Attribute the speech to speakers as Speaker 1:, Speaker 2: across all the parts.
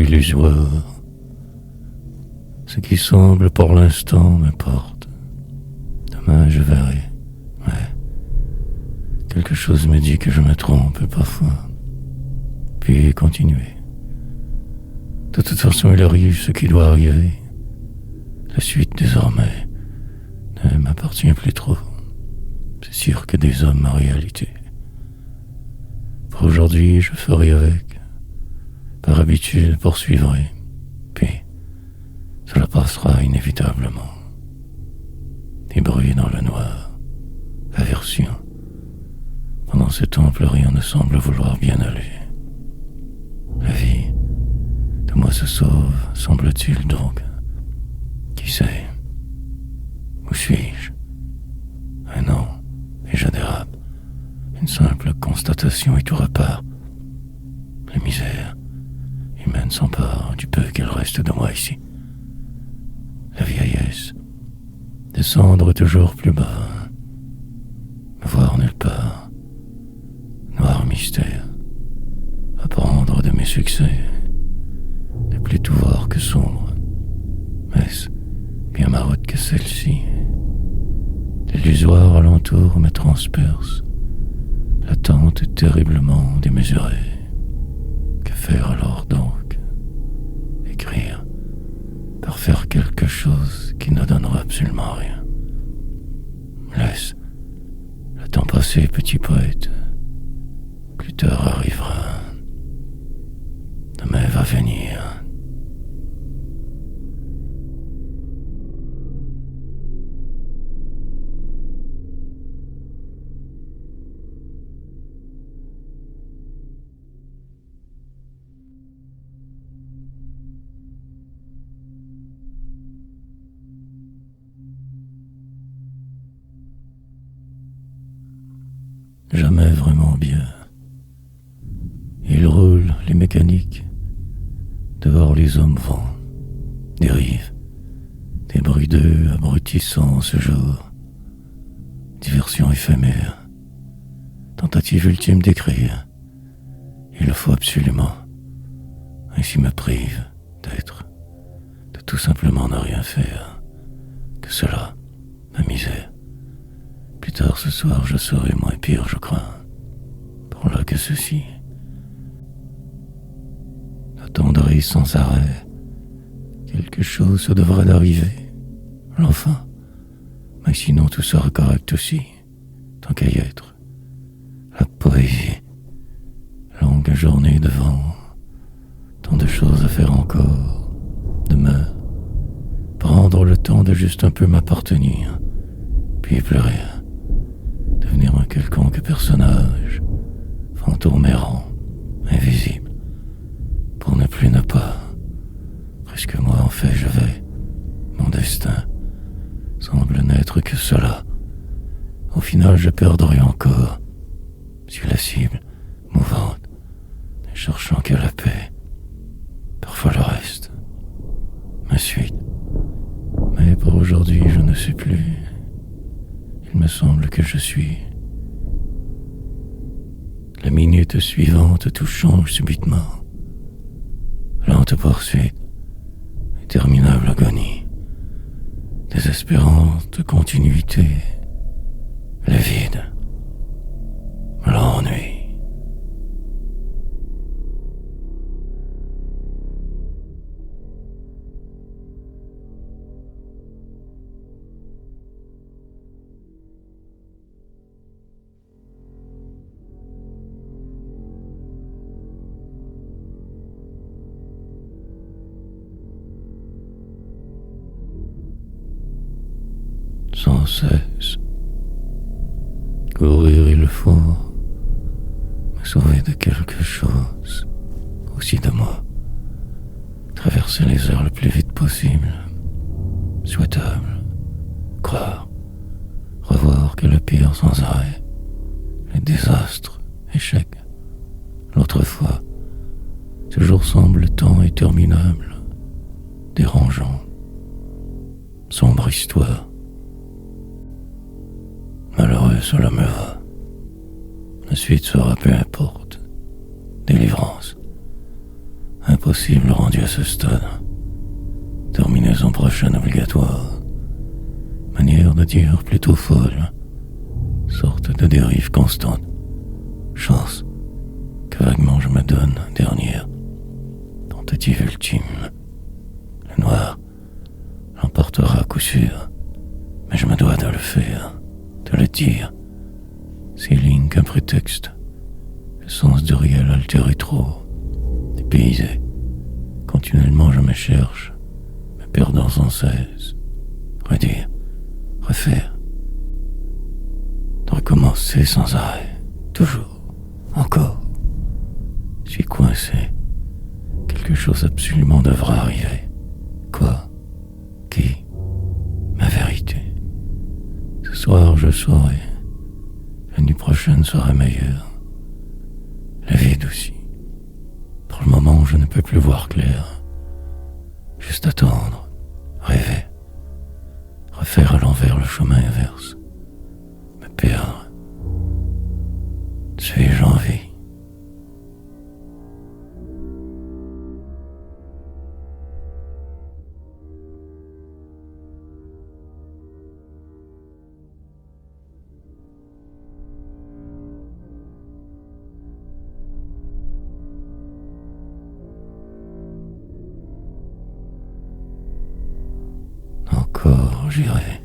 Speaker 1: l'illusoire. Ce qui semble pour l'instant m'importe. Demain je verrai. Ouais. Quelque chose me dit que je me trompe parfois. Puis continuer. De toute façon, il arrive ce qui doit arriver. La suite, désormais, ne m'appartient plus trop. C'est sûr que des hommes en réalité. Pour aujourd'hui, je ferai avec. Par habitude, poursuivrai. Puis, cela passera inévitablement. Des bruits dans le noir. Aversion. Pendant ce temps, plus rien ne semble vouloir bien aller. La vie de moi se sauve, semble-t-il donc. Qui sait? Où suis-je? Un an, et je dérape. Une simple constatation et tout repart. La misère humaine s'empare du peu qu'il reste de moi ici. La vieillesse, descendre toujours plus bas, me voir nulle part, noir mystère, apprendre de mes succès, ne plus tout voir que sombre. Est-ce bien ma route que celle-ci? L'illusoire alentour me transperce, l'attente est terriblement démesurée. Que faire alors donc? Écrire, par faire quelque chose qui ne donnera absolument rien. Laisse le temps passer, petit poète. Plus tard arrivera. Demain va venir. Jamais vraiment bien. Il roule les mécaniques, dehors les hommes vont, dérivent, des bruits d'eux abrutissants ce jour, diversion éphémère, tentative ultime d'écrire, il le faut absolument, ainsi me prive d'être, de tout simplement ne rien faire, que cela, ma misère. Plus tard ce soir, je serai moins pire, je crains. Pour là que ceci. J'attendrai sans arrêt. Quelque chose devrait d'arriver. L'enfant. Mais sinon tout sera correct aussi. Tant qu'à y être. La poésie. Longue journée devant. Tant de choses à faire encore. Demain. Prendre le temps de juste un peu m'appartenir. Puis plus rien. Devenir un quelconque personnage, fantôme errant, invisible, pour ne plus ne pas. Presque moi en fait je vais, mon destin semble n'être que cela. Au final je perdrai encore, sur la cible, mouvante, ne cherchant que la paix. Parfois le reste, ma suite. Mais pour aujourd'hui je ne sais plus. Il me semble que je suis. La minute suivante, tout change subitement. Lente poursuite, interminable agonie, désespérante continuité, le vide, l'ennui. Sans cesse. Courir il faut, me sauver de quelque chose, aussi de moi. Traverser les heures le plus vite possible, souhaitable, croire, revoir que le pire sans arrêt, les désastres, échecs, l'autre fois, toujours semble le temps interminable, dérangeant, sombre histoire. Malheureux, cela me va. La suite sera peu importe. Délivrance. Impossible rendu à ce stade. Terminaison prochaine obligatoire. Manière de dire plutôt folle. Sorte de dérive constante. Chance que vaguement je me donne dernière. Tentative ultime. Le noir l'emportera à coup sûr. Mais je me dois de le faire, de le dire. Ces lignes qu'un prétexte. Le sens du réel altéré trop. Dépaysé. Continuellement je me cherche, me perdant sans cesse. Redire, refaire. De recommencer sans arrêt. Toujours. Encore. Je suis coincé. Quelque chose absolument devra arriver. Quoi? Qui? Ma vérité. Ce soir je saurai. La nuit prochaine sera meilleure. La vide aussi. Pour le moment, je ne peux plus voir clair. Juste attendre, rêver, refaire à l'envers le chemin inverse, me perdre. Suis-je en vie? Encore j'irai.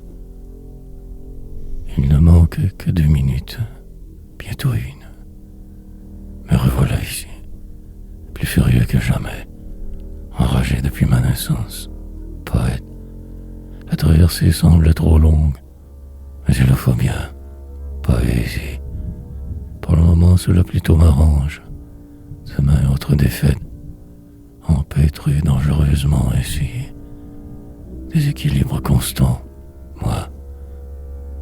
Speaker 1: Il ne manque que 2 minutes, bientôt 1. Me revoilà ici, plus furieux que jamais, enragé depuis ma naissance, poète. La traversée semble trop longue, mais il le faut bien, poésie. Pour le moment, cela plutôt m'arrange. Demain, autre défaite, empêtrée dangereusement ici. Déséquilibre constant, moi.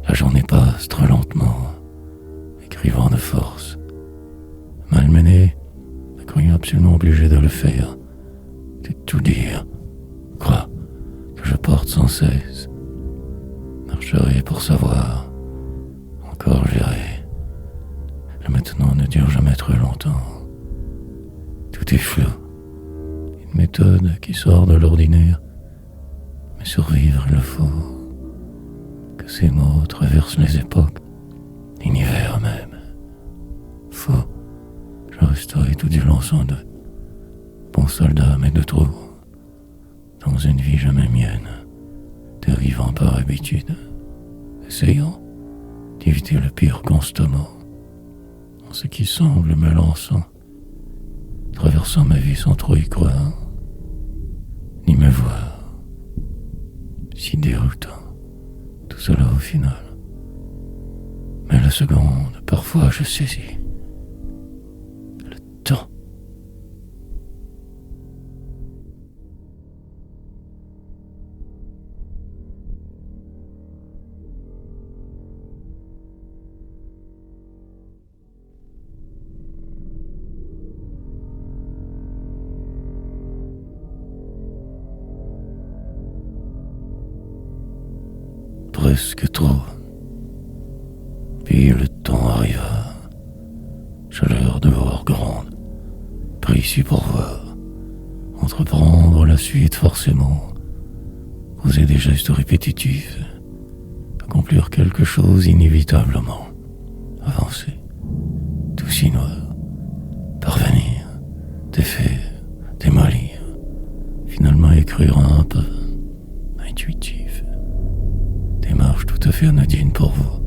Speaker 1: La journée passe trop lentement, écrivant de force. Malmené, me croyant absolument obligé de le faire, de tout dire, crois que je porte sans cesse. Marcherai pour savoir, encore j'irai. Le maintenant ne dure jamais trop longtemps. Tout est flou, une méthode qui sort de l'ordinaire. Mais survivre il le faut. Que ces mots traversent les époques, l'univers même. Faux, je resterai tout du long sans doute. Bon soldat, mais de trop. Dans une vie jamais mienne, dérivant par habitude, essayant d'éviter le pire constamment. En ce qui semble me lançant, traversant ma vie sans trop y croire, ni me voir. Si déroutant, tout cela au final. Mais la seconde, parfois je saisis le temps. Presque trop. Puis le temps arriva. Chaleur dehors grande. Pris ici pour voir. Entreprendre la suite forcément. Poser des gestes répétitifs. Accomplir quelque chose inévitablement. Avancer. Tout si noir. Parvenir. Défaire. Démolir. Finalement écrire un peu. Intuitif. Démarche tout à fait anodine pour vous.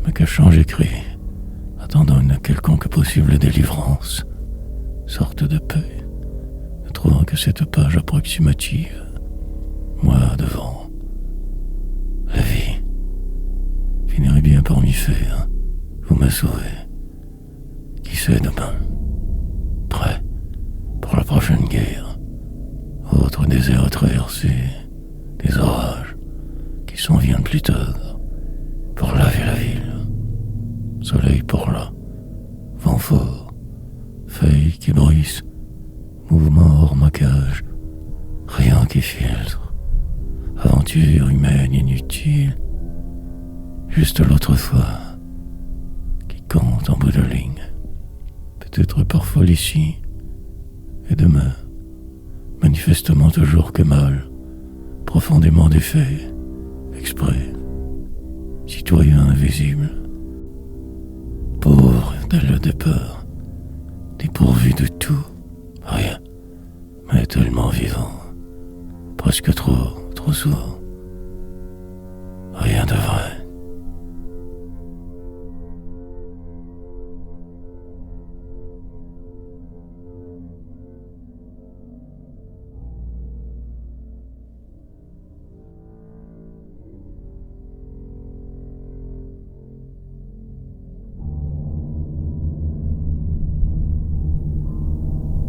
Speaker 1: Me cachant, j'écris, attendant une quelconque possible délivrance, sorte de paix, ne trouvant que cette page approximative, moi devant. La vie finirait bien par m'y faire, vous me sauvez. Qui sait demain? Prêt pour la prochaine guerre, autre désert à traverser, des orages qui s'en viennent plus tard, pour laver la ville. Soleil pour là, vent fort, feuilles qui bruissent, mouvement hors ma cage, rien qui filtre, aventure humaine inutile, juste l'autre fois, qui compte en bout de ligne, peut-être parfois ici, et demain, manifestement toujours que mal, profondément défait, exprès, citoyen invisible, pauvre dès le départ, dépourvu de tout, rien, mais tellement vivant, presque trop souvent, rien de vrai.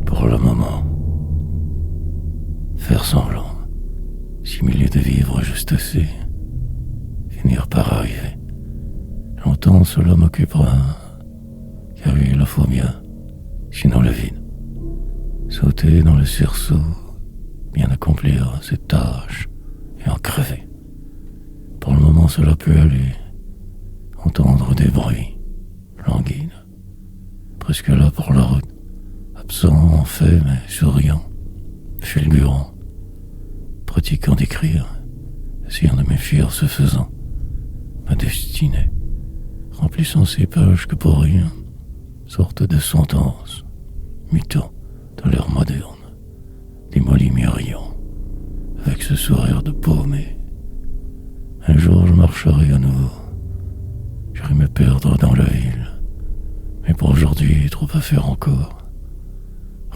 Speaker 1: Pour le moment, faire semblant, simuler de vivre juste assez, finir par arriver. Longtemps cela m'occupera, car il le faut bien, sinon le vide. Sauter dans le sursaut, bien accomplir cette tâche et en crever. Pour le moment cela peut aller, entendre des bruits, languide, presque là pour la route. Absent en fait, mais souriant, fulgurant, pratiquant d'écrire, essayant de m'enfuir ce faisant, ma destinée, remplissant ces pages que pour rien, sorte de sentence, mutant de l'air moderne, démoli mi-riant, avec ce sourire de paumé. Un jour je marcherai à nouveau, j'irai me perdre dans la ville, mais pour aujourd'hui trop à faire encore.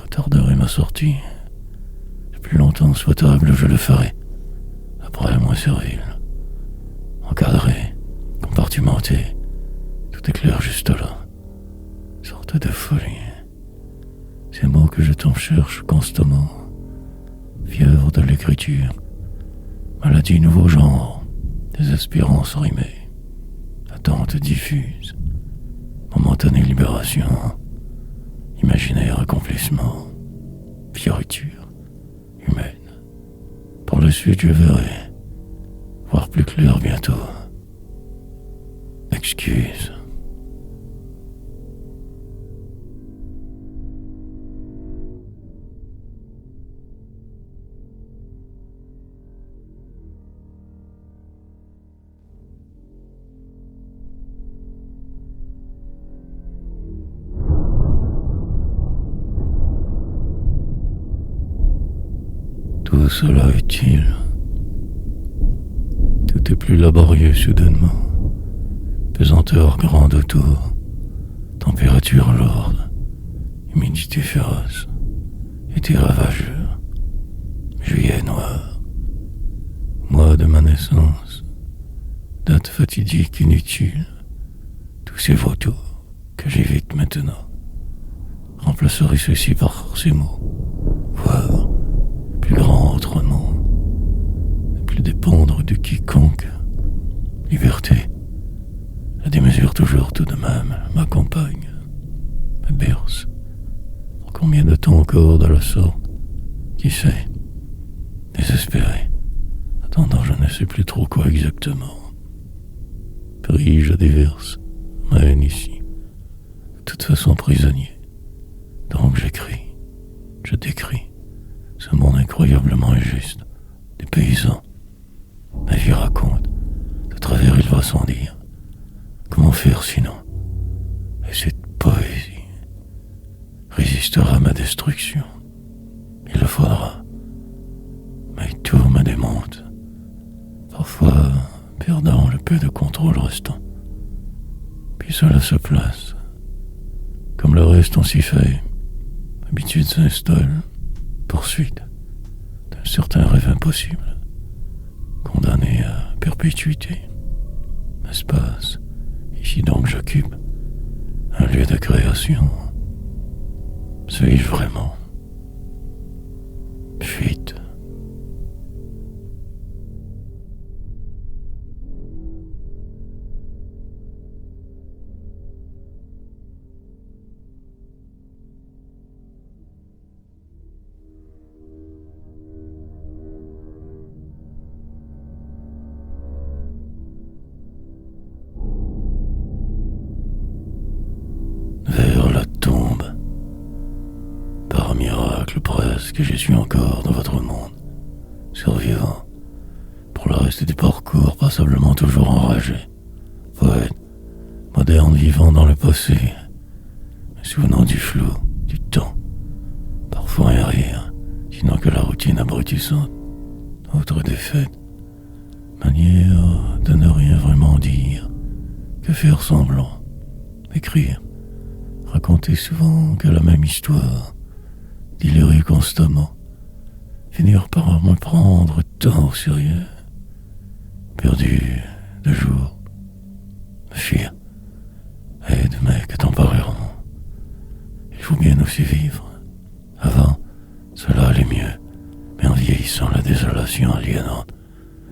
Speaker 1: Retarderai ma sortie. Le plus longtemps souhaitable, je le ferai. Après, moins servile. Encadré, compartimenté. Tout est clair juste là. Sorte de folie. Ces mots que je t'en cherche constamment. Fièvre de l'écriture. Maladie nouveau genre. Désespérance rimée. Attente diffuse. Momentanée libération. Imaginaire accomplissement, fioriture humaine. Par la suite, je verrai, voir plus clair bientôt. Excuse. Tout cela est utile. Tout est plus laborieux soudainement. Pesanteur grande autour. Température lourde. Humidité féroce. Été ravageur. Juillet noir. Mois de ma naissance. Date fatidique inutile. Tous ces vautours que j'évite maintenant. Remplacerai ceci par ces mots. Voir. Plus grand autrement, ne plus dépendre de quiconque. Liberté, la démesure toujours tout de même m'accompagne, me berce. Pour combien de temps encore de la sorte, qui sait, désespéré, attendant je ne sais plus trop quoi exactement. Pris, je déverse ma haine ici, de toute façon prisonnier. Donc j'écris, je décris. Ce monde incroyablement injuste, des paysans. Ma vie raconte, de travers il va sans dire. Comment faire sinon? Et cette poésie résistera à ma destruction. Il le faudra. Mais tout me démonte. Parfois, perdant le peu de contrôle restant. Puis cela se place. Comme le reste on s'y fait. L'habitude s'installe. Poursuite d'un certain rêve impossible, condamné à perpétuité. Espace, ici donc j'occupe un lieu de création. Suis-je vraiment? Fuite. que je suis encore dans votre monde, survivant, pour le reste du parcours passablement toujours enragé, poète, moderne vivant dans le passé, me souvenant du flou, du temps, parfois un rire, sinon que la routine abrutissante, autre défaite, manière de ne rien vraiment dire, que faire semblant, écrire, raconter souvent que la même histoire, délirer constamment, finir par me prendre tant au sérieux, perdu de jour, me fuir, aide-moi que temporairement. Il faut bien aussi vivre. Avant, cela allait mieux, mais en vieillissant, la désolation aliénante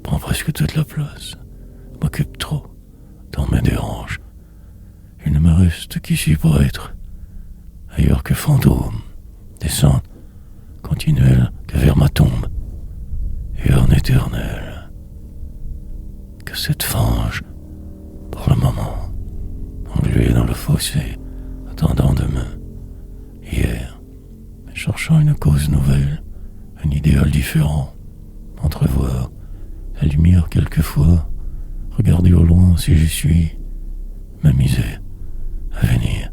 Speaker 1: prend presque toute la place, m'occupe trop, tant me dérange. Il ne me reste qu'ici pour être, ailleurs que fantôme, descente continuelle que vers ma tombe, et en éternel. Que cette fange, pour le moment, engluée dans le fossé, attendant demain, hier, cherchant une cause nouvelle, un idéal différent, entrevoir la lumière quelquefois, regarder au loin si j'y suis, m'amuser, à venir,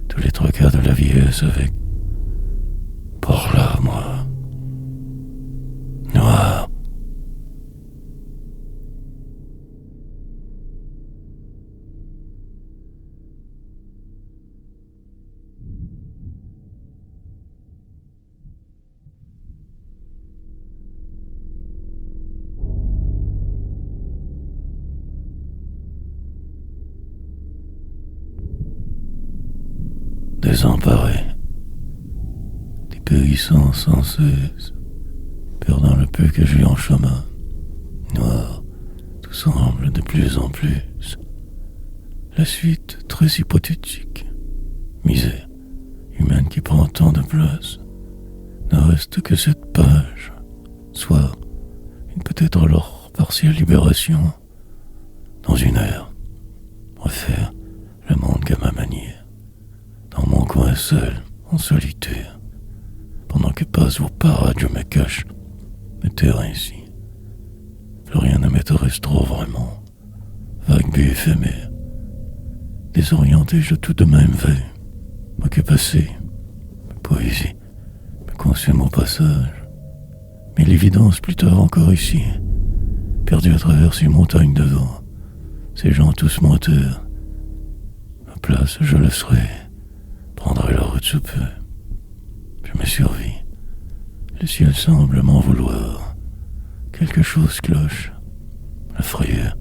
Speaker 1: tous les tracas de la vieillesse avec, par là, moi, noir. Désemparé, dépérissant sans cesse, perdant le peu que j'ai en chemin, noir, tout semble de plus en plus. La suite très hypothétique, misère humaine qui prend tant de place, ne reste que cette page, soit une peut-être alors partielle libération, dans une heure, refaire le monde qu'à ma manière. Dans mon coin seul, en solitaire, pendant que passe vos parades, je me cache, me taire ainsi. Plus rien ne m'intéresse trop vraiment, vague but éphémère. Désorienté, je tout de même vais, m'occupe assez, ma poésie me consume au passage, mais l'évidence plus tard encore ici, perdu à travers ces montagnes de vent, ces gens tous menteurs. Ma place, je le serai. Prendrai la route sous peu. Je me survis. Le ciel semble m'en vouloir. Quelque chose cloche. La frayeur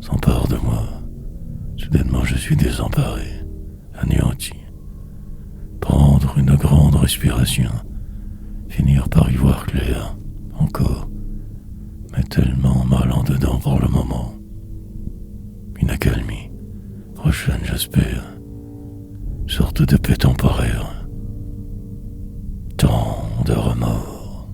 Speaker 1: s'empare de moi. Soudainement je suis désemparé, anéanti. Prendre une grande respiration. Finir par y voir clair. Encore. Mais tellement mal en dedans pour le moment. Une accalmie. Prochaine j'espère. Sorte de paix temporaire. Tant de remords.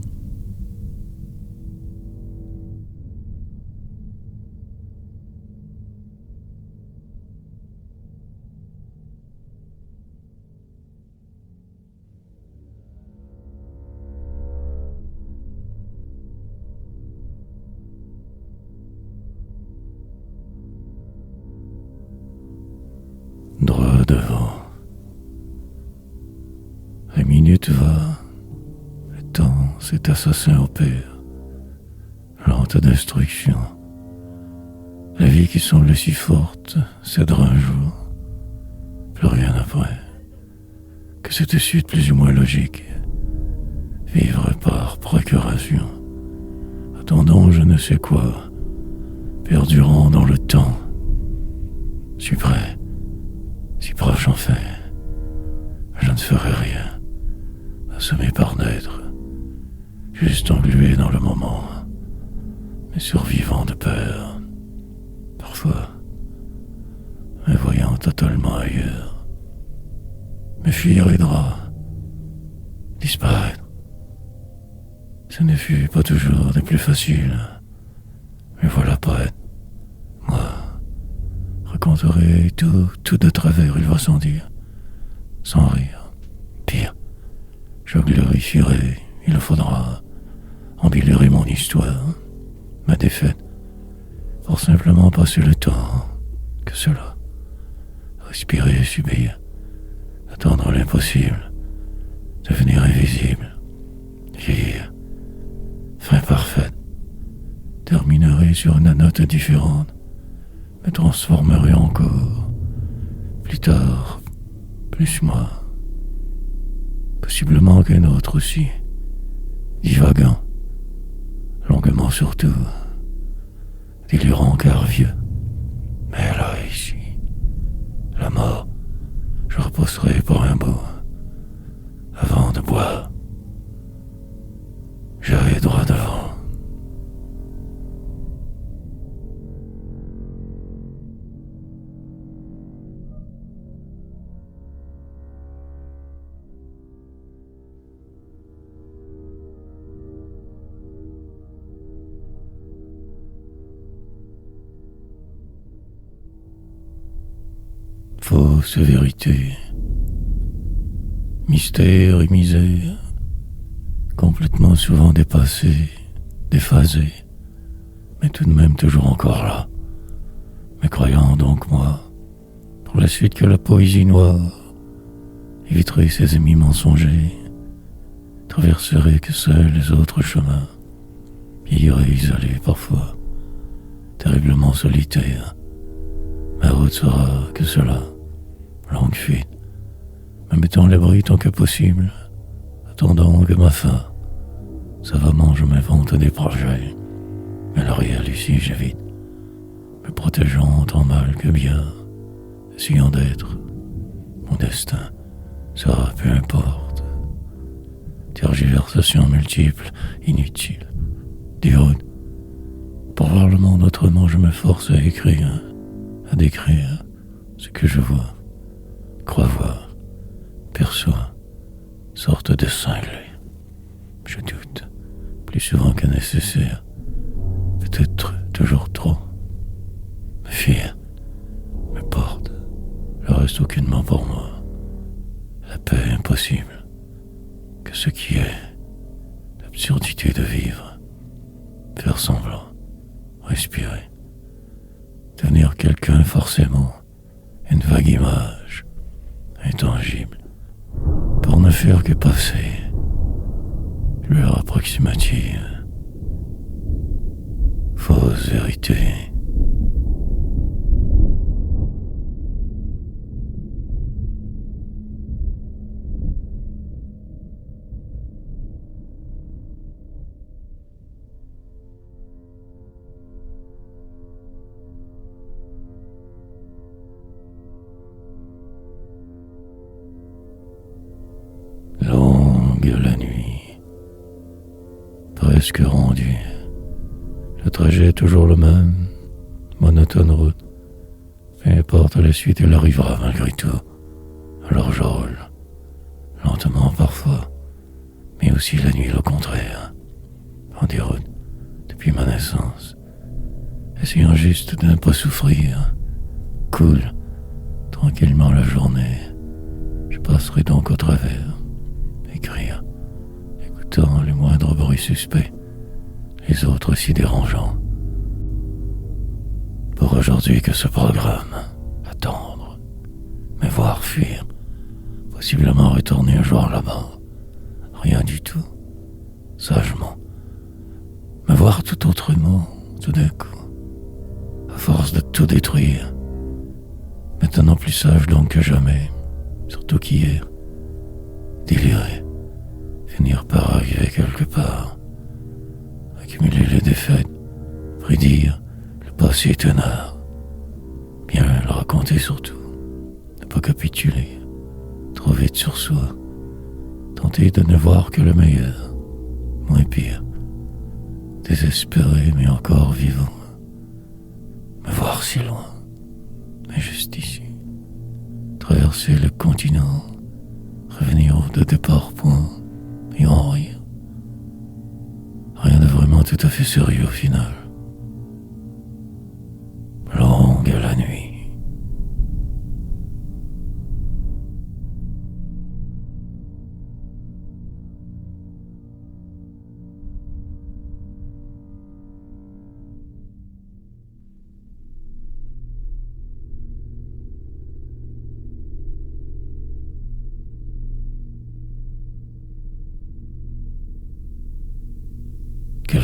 Speaker 1: Droit devant. La minute va, le temps, cet assassin opère, lente destruction. La vie qui semble si forte cédera un jour, plus rien après, que cette suite plus ou moins logique, vivre par procuration, attendant je ne sais quoi, perdurant dans le temps, si près, si proche enfin, je ne ferai rien. Assommé par naître, juste englué dans le moment, mais survivant de peur, parfois, me voyant totalement ailleurs, me fuir les draps, disparaître. Ce ne fut pas toujours des plus faciles, mais voilà prête, moi, raconterai tout de travers, il va sans dire, sans rire, pire. Je glorifierai il faudra empiler mon histoire, ma défaite, pour simplement passer le temps que cela. Respirer, subir, attendre l'impossible, devenir invisible, vieillir, fin parfaite, terminerai sur une note différente, me transformerai encore, plus tard, plus moi, possiblement qu'un autre aussi, divagant, longuement surtout, délirant car vieux, mais là, ici, la mort, je reposerai pour un bout, avant de boire, j'irai droit devant. Fausse vérité, mystère et misère, complètement souvent dépassés, déphasés, mais tout de même toujours encore là. Mais croyant donc moi, pour la suite que la poésie noire éviterait ses amis mensongers, traverserait que seuls les autres chemins, vieillirait isolé parfois, terriblement solitaire. Ma route sera que cela, longue fuite, me mettant à l'abri tant que possible, attendant que ma fin, savamment je m'invente des projets, mais le réel ici j'évite, me protégeant tant mal que bien, essayant d'être mon destin, ça peu importe. Tergiversations multiples, inutiles, des routes. Pour voir le monde autrement, je me force à écrire, à décrire ce que je vois, crois voir, perçois, sorte de cinglé. Je doute, plus souvent que nécessaire, peut-être toujours trop. Me fier, me porte, le reste aucunement pour moi. La paix impossible, que ce qui est, l'absurdité de vivre, faire semblant, respirer, devenir quelqu'un forcément, une vague image, intangible, pour ne faire que passer, lueur approximative, fausse vérité. Longue la nuit, presque rendue. Le trajet est toujours le même, monotone route. Peu importe la suite, elle arrivera malgré tout. Alors je roule, lentement parfois, mais aussi la nuit au contraire. En déroute, depuis ma naissance, essayant juste de ne pas souffrir. Cool, tranquillement la journée. Je passerai donc au travers. Écrire, écoutant les moindres bruits suspects, les autres si dérangeants. Pour aujourd'hui que ce programme, attendre, me voir fuir, possiblement retourner un jour là-bas, rien du tout, sagement, me voir tout autrement, tout d'un coup, à force de tout détruire, maintenant plus sage donc que jamais, surtout qu'hier, délirer, finir par arriver quelque part, accumuler les défaites, prédire le passé tenard, bien le raconter surtout, ne pas capituler, trop vite sur soi, tenter de ne voir que le meilleur, moins pire, désespéré mais encore vivant, me voir si loin, mais juste ici, traverser le continent, revenir de départ point et en rire. Rien de vraiment tout à fait sérieux au final. Longue la nuit.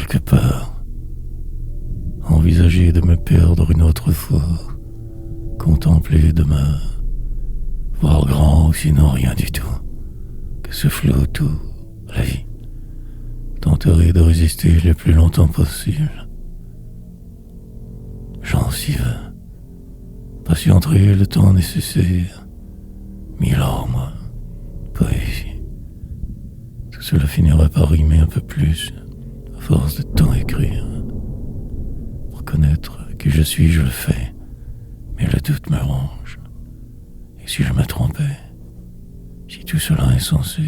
Speaker 1: quelque part, envisager de me perdre une autre fois, contempler demain, voir grand ou sinon rien du tout, que ce flot tout, la vie, tenterai de résister le plus longtemps possible. Gencive, patienterai le temps nécessaire, 1000 ans, moi, poésie. Tout cela finira par rimer un peu plus, à force de tant écrire. Reconnaître qui je suis, je le fais, mais le doute me ronge. Et si je me trompais, si tout cela est censé,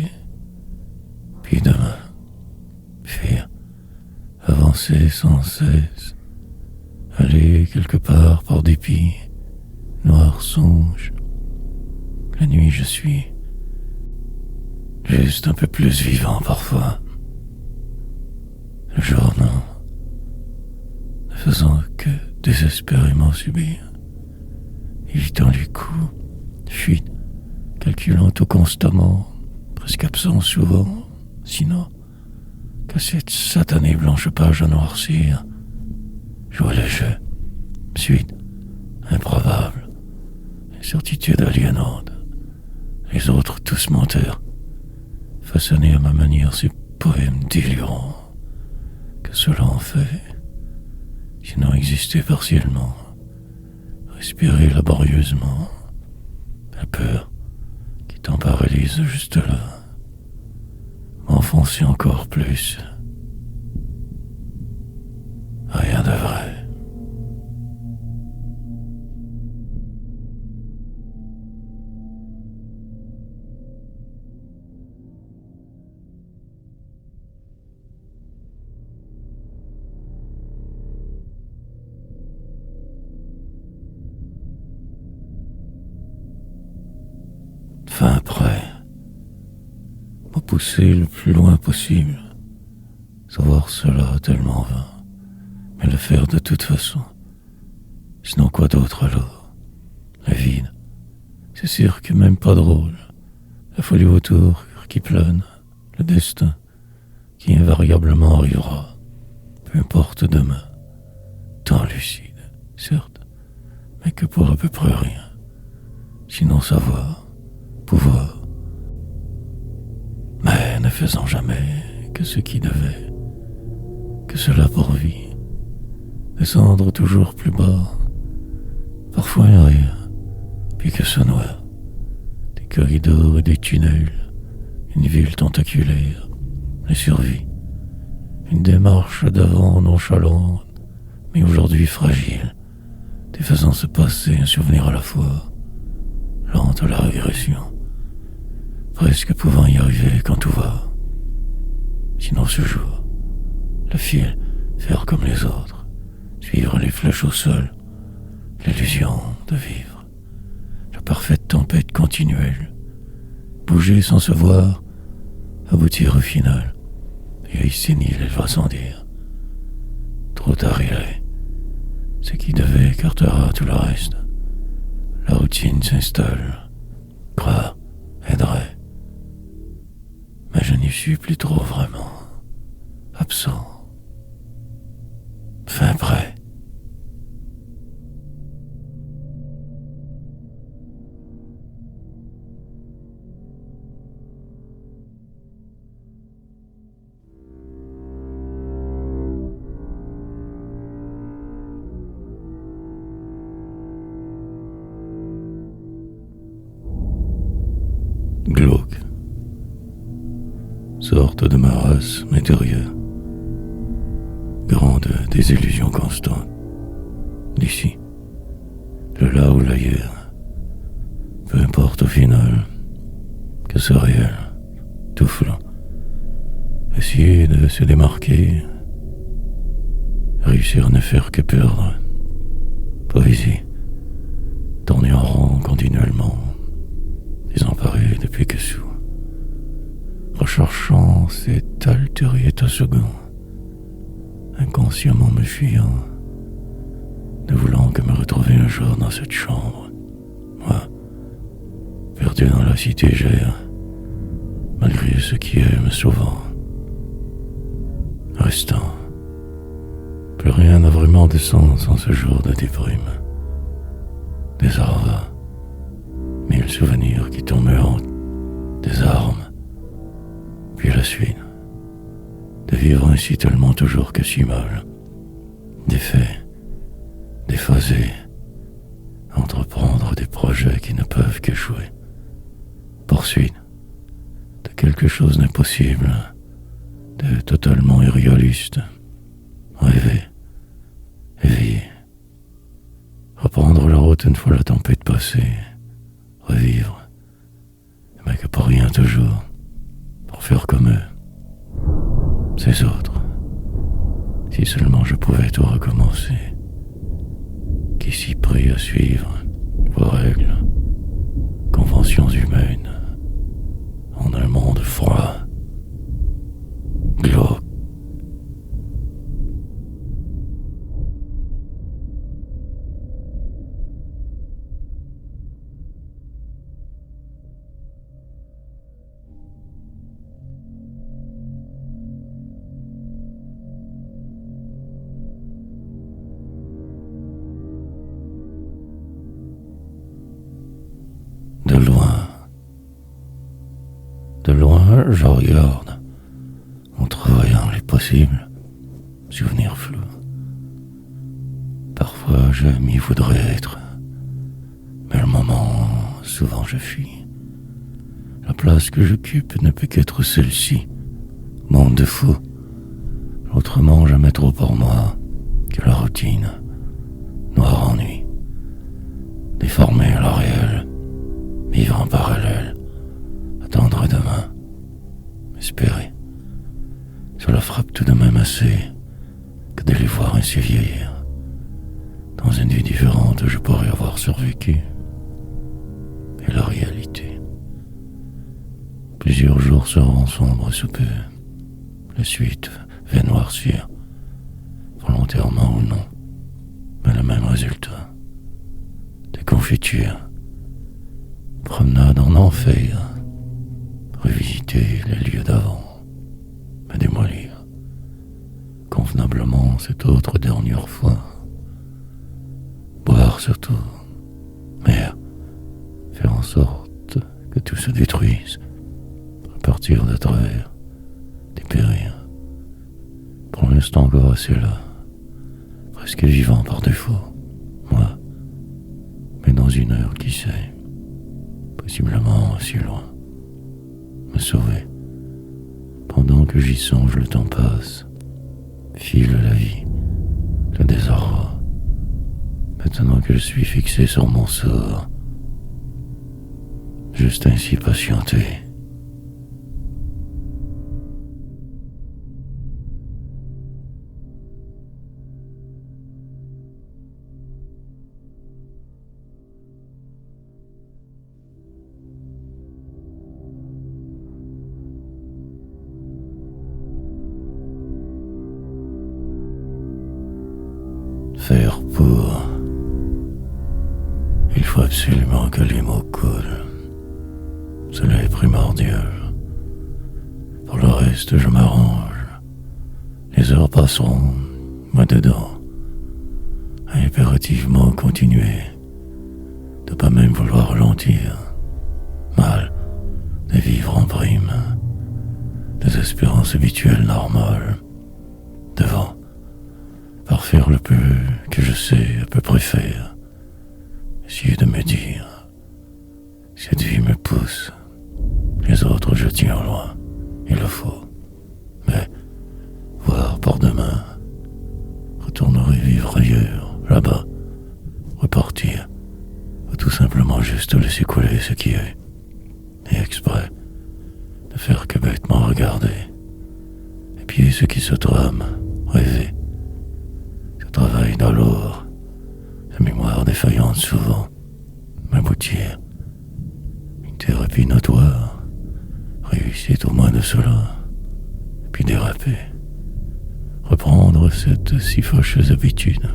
Speaker 1: puis demain, fuir, avancer sans cesse, aller quelque part par dépit, noir songe. La nuit je suis juste un peu plus vivant parfois. Le jour non, ne faisant que désespérément subir, évitant les coups, fuite, calculant tout constamment, presque absent souvent, sinon que cette satanée blanche page à noircir, jouer le jeu, suite, improbable, certitude aliénante, les autres tous menteurs, façonner à ma manière ces poèmes délirants, que cela en fait, sinon exister partiellement, respirer laborieusement, la peur qui t'en paralyse juste là, m'enfoncer encore plus. Rien de vrai. Fin prêt, me pousser le plus loin possible, savoir cela tellement vain, mais le faire de toute façon, sinon quoi d'autre alors? Le vide, c'est sûr que même pas drôle, la folie autour qui plane, le destin qui invariablement arrivera, peu importe demain, tant lucide, certes, mais que pour à peu près rien, sinon savoir, pouvoir, mais ne faisant jamais que ce qui devait, que cela pour vie, descendre toujours plus bas, parfois un rire, puis que ce noir, des corridors et des tunnels, une ville tentaculaire, les survies, une démarche d'avant nonchalante, mais aujourd'hui fragile, défaisant se passer un souvenir à la fois, lente la régression, presque pouvant y arriver quand tout va. Sinon ce jour, le fil, faire comme les autres, suivre les flèches au sol, l'illusion de vivre, la parfaite tempête continuelle, bouger sans se voir, aboutir au final, vieille sénile elle va sans dire. Trop tard il est, ce qui devait écartera tout le reste. La routine s'installe, croire, aiderait. Mais je n'y suis plus trop vraiment. Absent. Fin prêt. Glauque. Sorte de ma race intérieure. Grande désillusion constante. D'ici, le là ou l'ailleurs. Peu importe au final, que ce réel, tout flou. Essayer de se démarquer, réussir à ne faire que perdre. Poésie, tourner en rond continuellement, désemparé depuis que sous. Recherchant cet alter état second, inconsciemment me fuyant, ne voulant que me retrouver un jour dans cette chambre, moi, perdu dans la cité gère, malgré ce qui est me sauvant, restant rien n'a vraiment de sens en ce jour de déprime. Des arves, mille souvenirs qui tournent en des armes, puis la suite. De vivre ainsi tellement toujours que si mal. Des faits, déphasés, entreprendre des projets qui ne peuvent qu'échouer. Poursuite de quelque chose d'impossible, de totalement irréaliste. Rêver, éveiller, reprendre la route une fois la tempête passée, revivre, mais que pour rien toujours, pour faire comme eux, ces autres. Si seulement je pouvais tout recommencer, qui s'y prie à suivre vos règles, conventions humaines, en un monde froid, glauque. De loin, je regarde, entrevoyant les possibles souvenirs flous. Parfois, je m'y voudrais être, mais le moment, souvent je fuis. La place que j'occupe ne peut qu'être celle-ci, monde de fou. Autrement, jamais trop pour moi que la routine, noir ennui, déformé à la réelle, vivre en parallèle. Attendre demain, espérer. Cela frappe tout de même assez que de les voir ainsi vieillir. Dans une vie différente, je pourrais avoir survécu. Et la réalité. Plusieurs jours seront sombres sous peu. La suite va noircir, volontairement ou non, mais le même résultat. Des confitures, promenade en enfer. Revisiter les lieux d'avant, me démolir convenablement cette autre dernière fois. Boire surtout, mais faire en sorte que tout se détruise, repartir de travers, dépérir. Pour l'instant encore assez là, presque vivant par défaut, moi, mais dans une heure, qui sait, possiblement aussi loin. Me sauver. Pendant que j'y songe, le temps passe. File la vie, le désarroi. Maintenant que je suis fixé sur mon sort, juste ainsi patienter. Faire pour. Il faut absolument que les mots coulent. Cela est primordial. Pour le reste, je m'arrange. Les heures passeront, moi dedans. À impérativement continuer. De pas même vouloir ralentir. Mal de vivre en prime. Des espérances habituelles normales. Devant. Par faire le peu que je sais à peu près faire. Essayer de me dire, cette vie me pousse, les autres je tiens loin, il le faut. Mais, voir par demain, retournerai vivre ailleurs, là-bas, repartir, ou tout simplement juste laisser couler ce qui est, et exprès, ne faire que bêtement regarder, épier ce qui se trame, rêver. Travail dans l'or, la mémoire défaillante souvent, m'aboutir. Une thérapie notoire, réussite au moins de cela, puis déraper. Reprendre cette si fâcheuse habitude,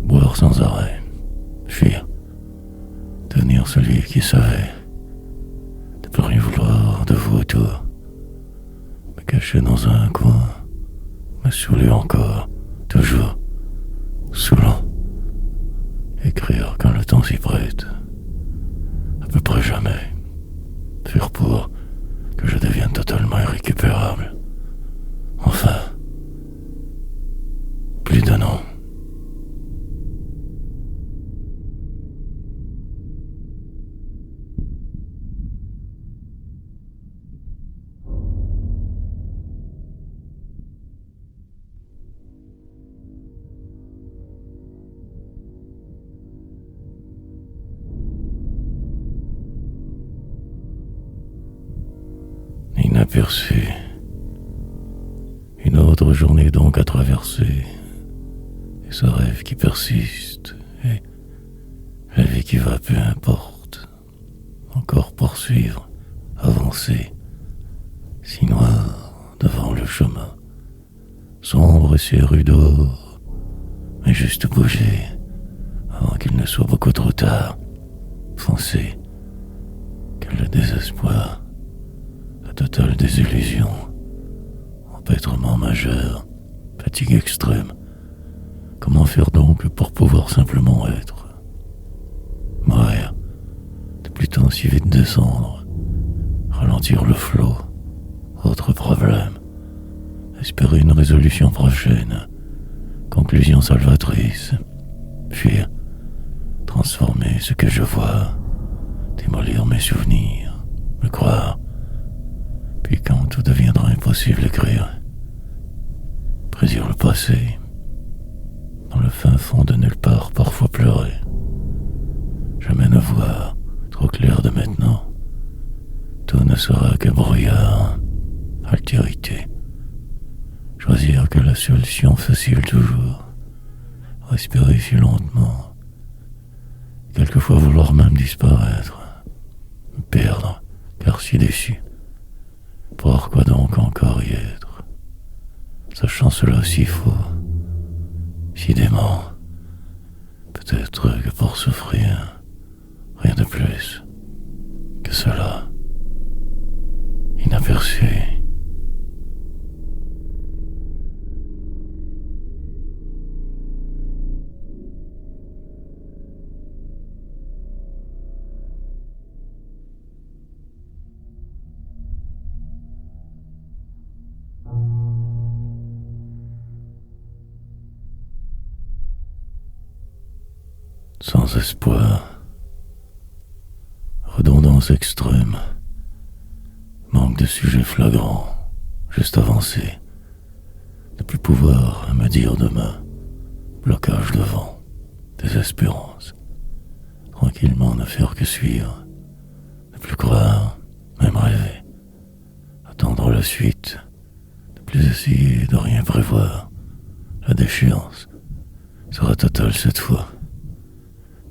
Speaker 1: boire sans arrêt, fuir, devenir celui qui savait, ne plus rien vouloir de vous autour, me cacher dans un coin, me saouler encore, toujours. saoulant. Écrire quand le temps s'y prête, à peu près jamais. Faire pour que je devienne totalement irrécupérable. Enfin, plus d'un an. Inaperçu. Une autre journée donc à traverser. Et ce rêve qui persiste. Et la vie qui va, peu importe. Encore poursuivre, avancer. Si noir devant le chemin. Sombre et si rue dehors. Mais juste bouger. Avant qu'il ne soit beaucoup trop tard. Foncer. Quel le désespoir. La totale désillusion. Empêtrement majeur. Fatigue extrême. Comment faire donc pour pouvoir simplement être? Mourir. De plutôt si vite descendre. Ralentir le flot. Autre problème. Espérer une résolution prochaine. Conclusion salvatrice. Fuir. Transformer ce que je vois. Démolir mes souvenirs. Me croire. Puis quand tout deviendra impossible, écrire. Prédire le passé. Dans le fin fond de nulle part, parfois pleurer. Jamais ne voir, trop clair de maintenant. Tout ne sera que brouillard, altérité. Choisir que la solution facile toujours. Respirer si lentement. Quelquefois vouloir même disparaître. Me perdre, car si déçu. Pourquoi donc encore y être? Sachant cela si faux, si dément. Peut-être que pour souffrir, rien de plus que cela, inaperçu. Sans espoir, redondance extrême, manque de sujet flagrant, juste avancé, ne plus pouvoir me dire demain, blocage devant, désespérance, tranquillement ne faire que suivre, ne plus croire, même rêver, attendre la suite, ne plus essayer de rien prévoir, la déchéance sera totale cette fois.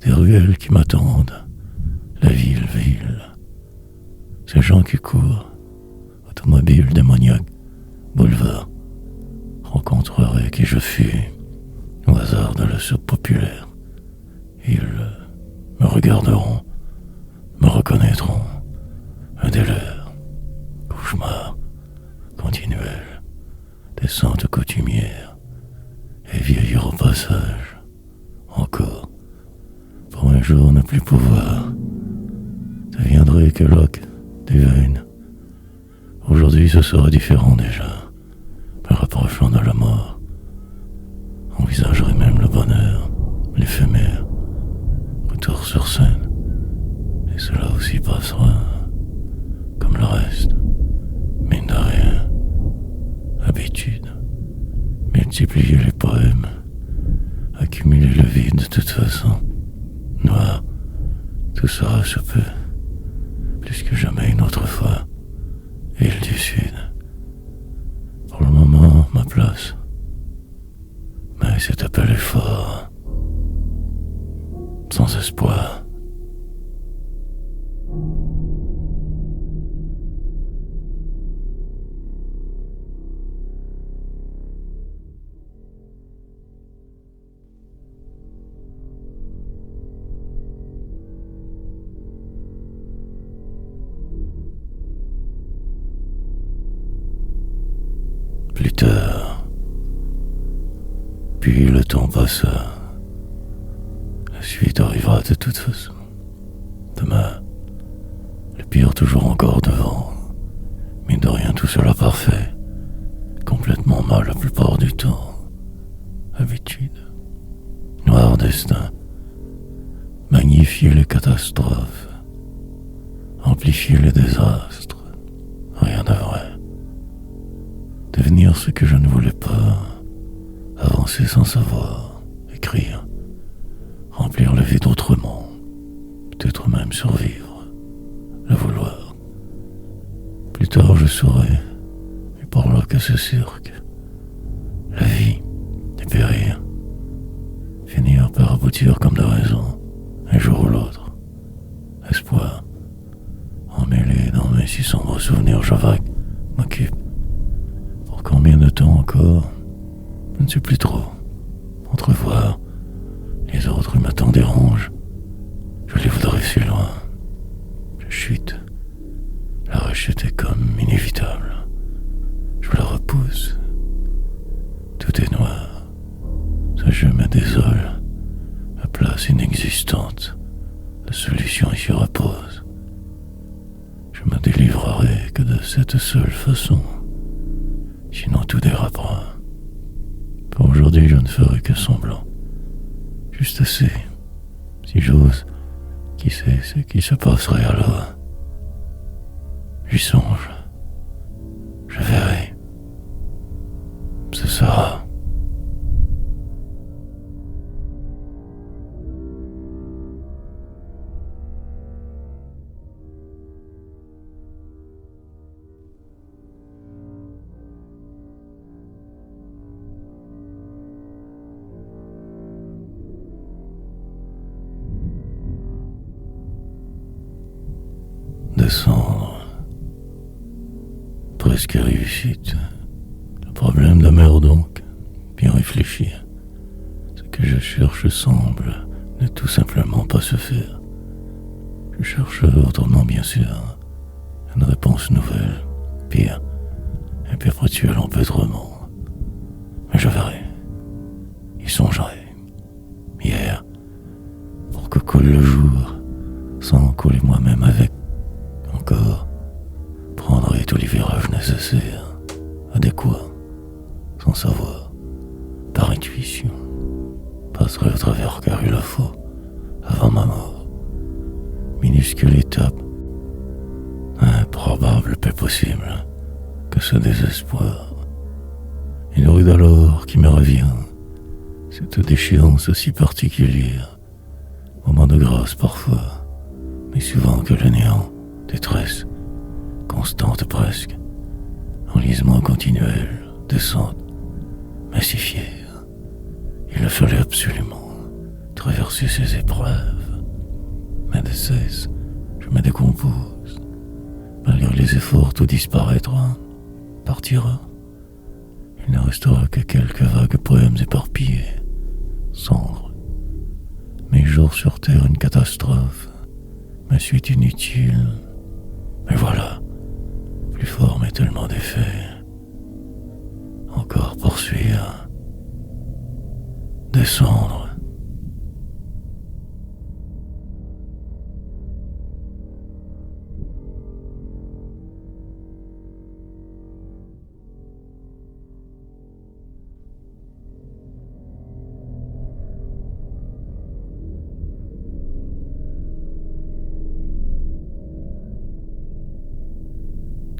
Speaker 1: Des ruelles qui m'attendent, la ville, ces gens qui courent, automobiles démoniaques, boulevards, rencontrerai qui je fus, au hasard de la soupe populaire. Ils me regarderont, me reconnaîtront, un des leurs, cauchemar continuel, descente coutumière, et vieillir au passage, encore. Pour un jour ne plus pouvoir, deviendrai que Locke des veines. Aujourd'hui ce sera différent déjà, me rapprochant de la mort. Envisagerai même le bonheur, l'éphémère, retour sur scène, et cela aussi passera, comme le reste, mine de rien, habitude, multiplier les poèmes, accumuler le vide de toute façon. Noir, tout sera sous peu, plus que jamais une autre fois, île du Sud. Pour le moment, ma place, mais cet appel est fort, sans espoir. puis le temps passa. La suite arrivera de toute façon. Demain, le pire toujours encore devant. Mine de rien, tout cela parfait. Complètement mal la plupart du temps. Habitude. Noir destin. Magnifier les catastrophes. Amplifier les désastres. Rien de vrai. Devenir ce que je ne voulais pas. Avancer sans savoir. Écrire. Remplir le vide autrement. Peut-être même survivre. Le vouloir. Plus tard je saurai. Et par là que ce cirque. La vie. Dépérir. Finir par aboutir comme de raison. Un jour ou l'autre. Espoir. Emmêlé dans mes si sombres souvenirs, je vague. M'occupe. Pour combien de temps encore? Je ne sais plus trop. Entrevoir. Les autres me m'attendent dérange. Je les voudrais si loin. Je chute. La rechute est comme inévitable. Je la repousse. Tout est noir. Ce jeu me désole. La place inexistante. La solution y repose. Je me délivrerai que de cette seule façon. Sinon tout dérapera. Pour aujourd'hui, je ne ferai que semblant. Juste assez. Si j'ose, qui sait ce qui se passerait alors? J'y songe. Je verrai. Ce sera. Descendre. Presque réussite. Le problème demeure donc. Bien réfléchir. Ce que je cherche semble ne tout simplement pas se faire. Je cherche autrement, bien sûr. Une réponse nouvelle. Pire. Un perpétuel empêtrement. Mais je verrai. Y songerai. Hier. Pour que colle le jour. Sans coller moi-même avec. Encore, prendrai tous les virages nécessaires, adéquats, sans savoir, par intuition, passerai au travers car il le faut, avant ma mort. Minuscule étape, improbable peu possible, que ce désespoir. Une rue d'alors qui me revient, cette déchéance si particulière, moment de grâce parfois, mais souvent que le néant. Détresse, constante presque, enlisement continuel, descente, massifiée. Il a fallu absolument traverser ces épreuves. Mais de cesse, je me décompose. Malgré les efforts, tout disparaîtra, partira. Il ne restera que quelques vagues poèmes éparpillés, cendres. Mes jours sur terre, une catastrophe, ma suite inutile. Mais voilà, plus fort mais tellement d'effets. Encore poursuivre. Descendre.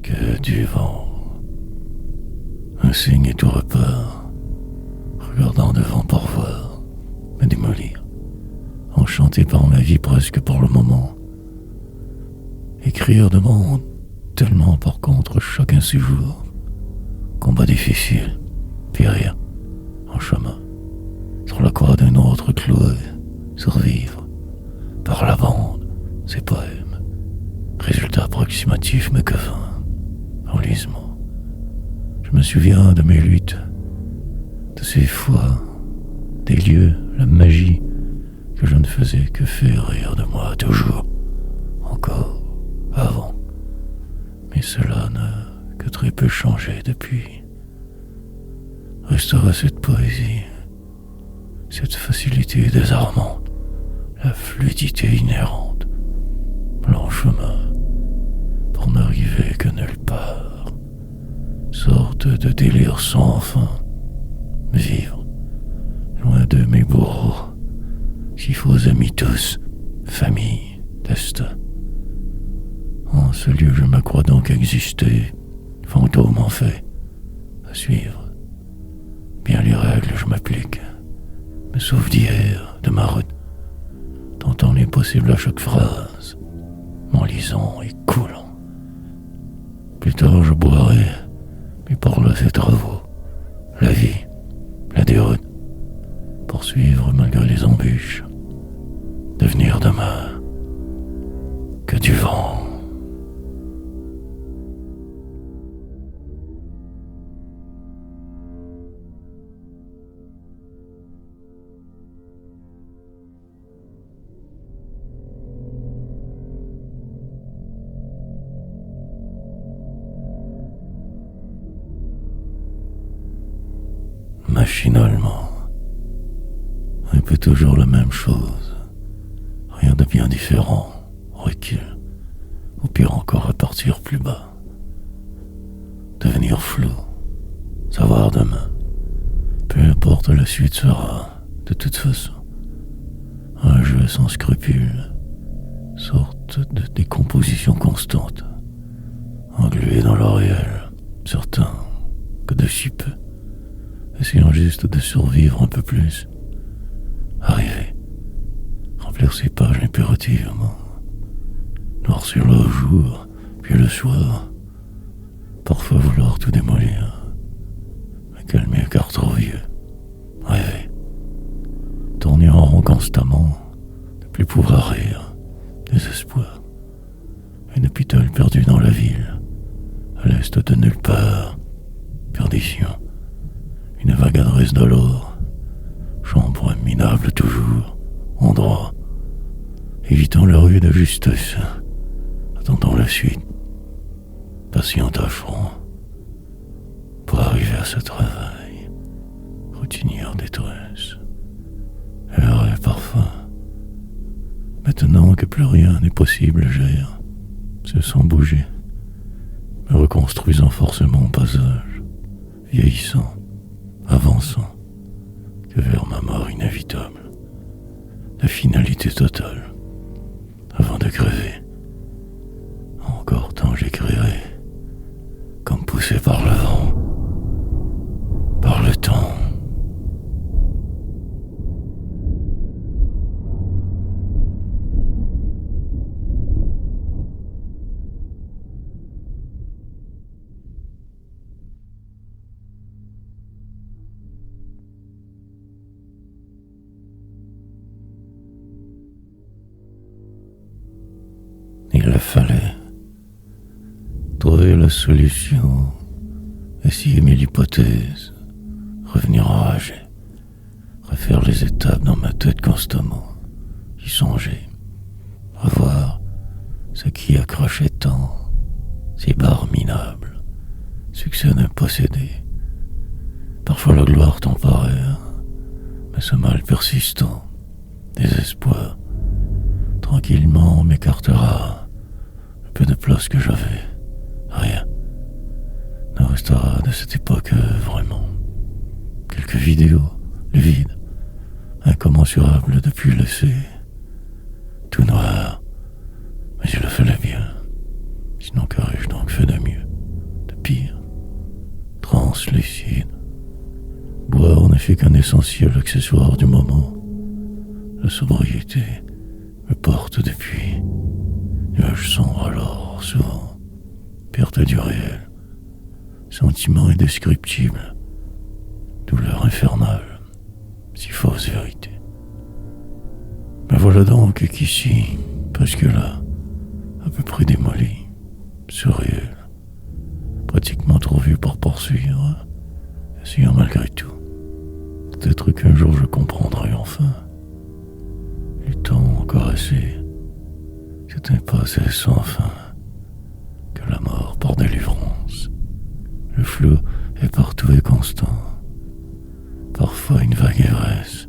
Speaker 1: Que du vent. Un signe et tout repart. Regardant devant pour voir, me démolir. Enchanté par ma vie presque pour le moment. Écrire demande tellement par contre chacun ses jours. Combat difficile, périr en chemin. Sur la croix d'un autre cloué, survivre. Par la bande, ses poèmes. Résultat approximatif mais que vain. Enlisement. Je me souviens de mes luttes, de ces fois, des lieux, la magie que je ne faisais que faire rire de moi toujours, encore, avant. Mais cela n'a que très peu changé depuis. Restera cette poésie, cette facilité désarmante, la fluidité inhérente, long chemin pour n'arriver que nulle part, sorte de délire sans fin, vivre loin de mes bourreaux, si faux amis tous, famille, destin. En ce lieu je me crois donc exister, fantôme en fait, à suivre. Bien les règles je m'applique, me sauve d'hier, de ma route, tentant l'impossible à chaque phrase, m'enlisant et coulant. Plus tard je boirai, mais par là ces travaux, la vie, la déroute, poursuivre malgré les embûches, devenir demain que du vent. Machinalement, un peu toujours la même chose, rien de bien différent, recul, ou pire encore repartir plus bas, devenir flou, savoir demain, peu importe la suite sera, de toute façon, un jeu sans scrupules, sorte de décomposition constante, englué dans le réel, certain que de si peu, essayant juste de survivre un peu plus. Arriver, remplir ces pages impérativement, noircir le jour, puis le soir, parfois vouloir tout démolir, me calmer car trop vieux, rêver, tourner en rond constamment, ne plus pouvoir rire, désespoir, une hôpital perdu dans la ville, à l'est de nulle part, perdition. Une vague adresse de l'or, chambre minable toujours, endroit, évitant la rue de justesse, attendant la suite, patient à front, pour arriver à ce travail, routinière détresse, heure et parfum. Maintenant que plus rien n'est possible, j'erre, se sent bouger, me reconstruisant forcément au passage, vieillissant, avançant, que vers ma mort inévitable, la finalité totale, avant de crever. Encore tant j'écrirai, comme poussé par le vent, par le temps. Il fallait trouver la solution, essayer mille hypothèses, revenir enragé, refaire les étapes dans ma tête constamment, y songer, revoir ce qui accrochait tant, ces barres minables, succès d'impossédé, parfois la gloire temporaire, mais ce mal persistant, désespoir, tranquillement on m'écartera. Peu de place que j'avais, rien ne restera de cette époque vraiment. Quelques vidéos, le vide, incommensurable depuis laissé, tout noir, mais je le fallait bien. Sinon qu'aurais-je donc fait de mieux, de pire, translucide. Boire n'est fait qu'un essentiel accessoire du moment. La sobriété me porte depuis. Nuages sombres alors, souvent, perte du réel, sentiment indescriptible, douleur infernale, si fausse vérité. Mais voilà donc qu'ici, presque là, à peu près démoli, surréel, pratiquement trop vieux pour poursuivre, essayant malgré tout. Peut-être qu'un jour je comprendrai enfin. Le temps encore assez. C'est un passé sans fin que la mort par délivrance. Le flou est partout et constant. Parfois une vague ivresse,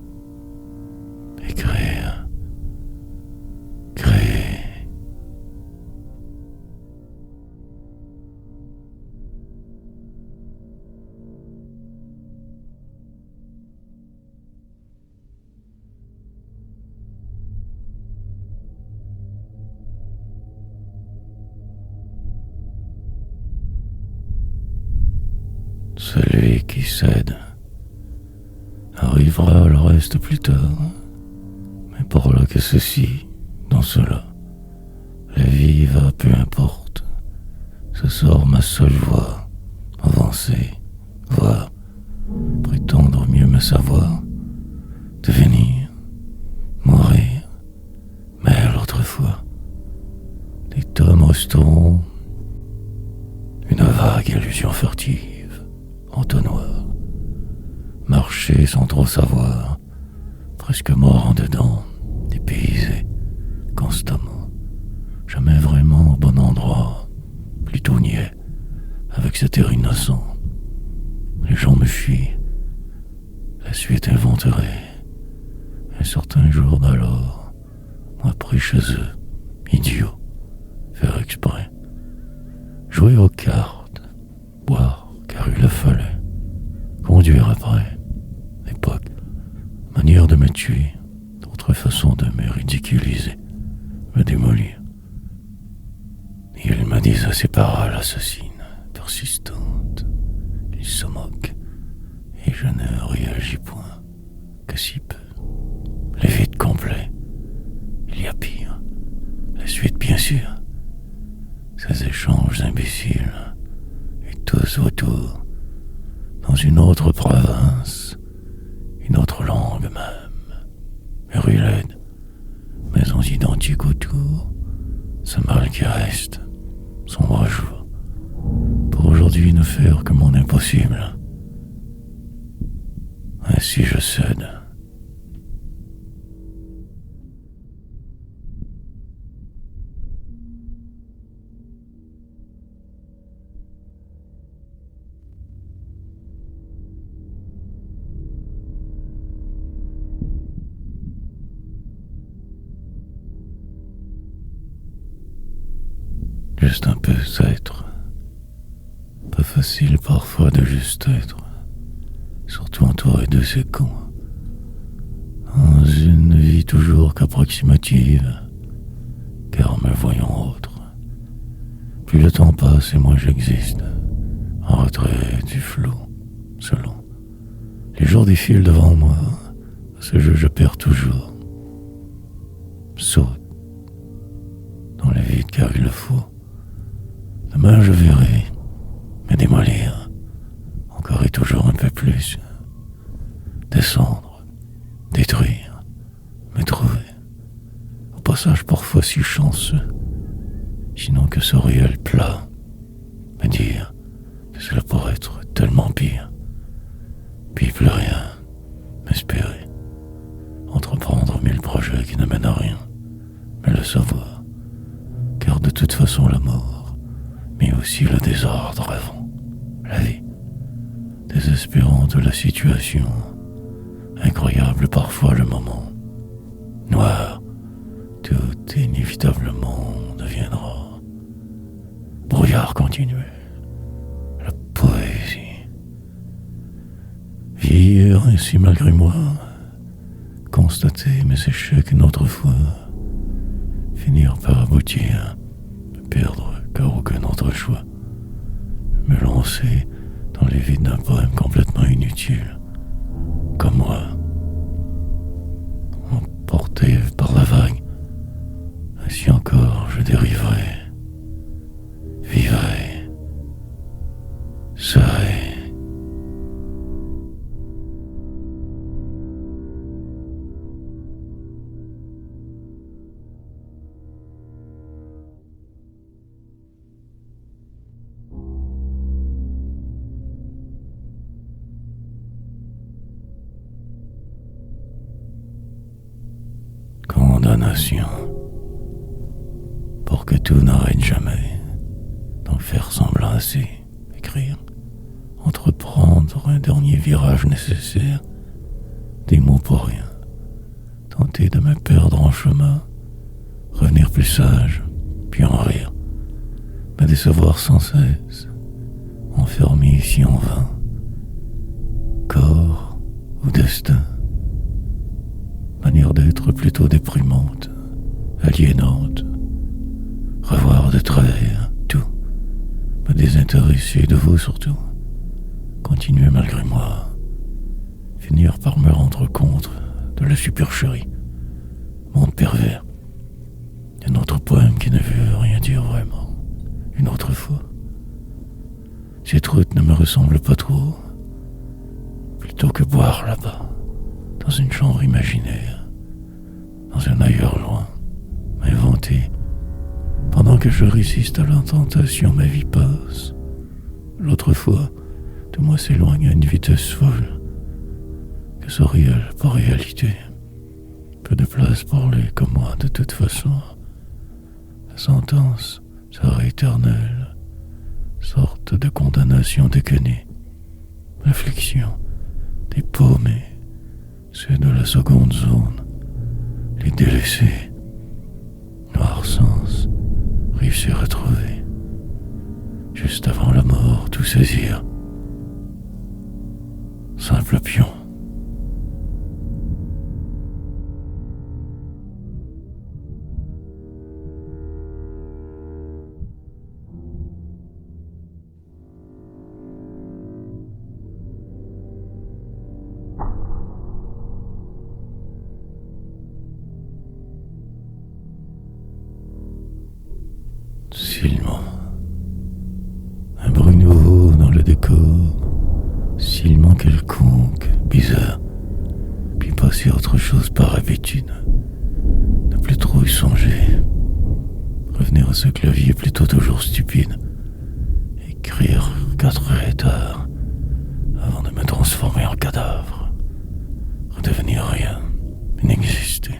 Speaker 1: celui qui cède. Arrivera le reste plus tard, mais pour là que ceci, dans cela, la vie va peu importe. Ce sort ma seule voix, avancer, voir, prétendre mieux me savoir, devenir, mourir, mais l'autre fois, des tomes resteront, une vague illusion furtive, entonnoir, marcher sans trop savoir, presque mort en dedans, dépaysé, constamment, jamais vraiment au bon endroit, plutôt niais, avec cet air innocent. Les gens me fuient, la suite inventerait, un certain jour d'alors, moi pris chez eux, idiot, faire exprès, jouer aux cartes, boire car il le fallait, conduire après, époque, manière de me tuer, d'autres façons de me ridiculiser, me démolir. Il me disait ces paroles assassines, persistantes, il se moque, et je ne réagis point, que si peu. Le vide complet, il y a pire, la suite bien sûr, ces échanges imbéciles, et tous autour, dans une autre province, une autre langue même, rue laide, maisons identiques autour, ce mal qui reste, sombre jour, pour aujourd'hui ne faire que mon impossible. Ainsi je cède. Juste un peu être. Pas facile parfois de juste être. Surtout entouré de ces cons. Dans une vie toujours qu'approximative. Car me voyant autre. Plus le temps passe et moins j'existe. En retrait du flou. Selon. Les jours défilent devant moi. À ce jeu je perds toujours. Saute. Dans le vide car il le faut. Demain je verrai, me démolir, encore et toujours un peu plus, descendre, détruire, me trouver, au passage parfois si chanceux, sinon que ce réel plat, me dire que cela pourrait être tellement pire, puis plus rien, m'espérer, entreprendre 1000 projets qui ne mènent à rien, mais le savoir, car de toute façon la mort, mais aussi le désordre avant, la vie, désespérante la situation, incroyable parfois le moment, noir, tout inévitablement deviendra, brouillard continuel, la poésie, vieillir ainsi malgré moi, constater mes échecs une autre fois, finir par aboutir, perdre car aucun autre choix, me lancer dans les vides d'un poème complètement inutile, comme moi, emporté par la vague, ainsi encore je dériverai, vivrai, serai. Condamnation, pour que tout n'arrête jamais, d'en faire semblant assez, écrire, entreprendre un dernier virage nécessaire, des mots pour rien, tenter de me perdre en chemin, revenir plus sage, puis en rire, me décevoir sans cesse, enfermé ici en vain, corps ou destin, manière d'être plutôt déprimante, aliénante, revoir de travers tout, me désintéresser de vous surtout, continuer malgré moi, finir par me rendre compte de la supercherie, monde pervers, un autre poème qui ne veut rien dire vraiment, une autre fois. Cette route ne me ressemble pas trop, plutôt que boire là-bas, dans une chambre imaginaire, dans un ailleurs loin, inventé. Pendant que je résiste à la tentation, ma vie passe. L'autre fois, de moi s'éloigne à une vitesse folle, que ce réel, pas réalité. Peu de place pour les comme moi, de toute façon. La sentence sera éternelle, sorte de condamnation déconnue. L'affliction des paumés, ceux de la seconde zone, les délaissés. Noir sens, rive s'est retrouvé. Juste avant la mort, tout saisir. Simple pion. Silement. Un bruit nouveau dans le décor. Silement quelconque, bizarre. Puis passer à autre chose par habitude. Ne plus trop y songer. Revenir à ce clavier plutôt toujours stupide. Écrire 4 heures tard. Avant de me transformer en cadavre. Redevenir rien. Inexister.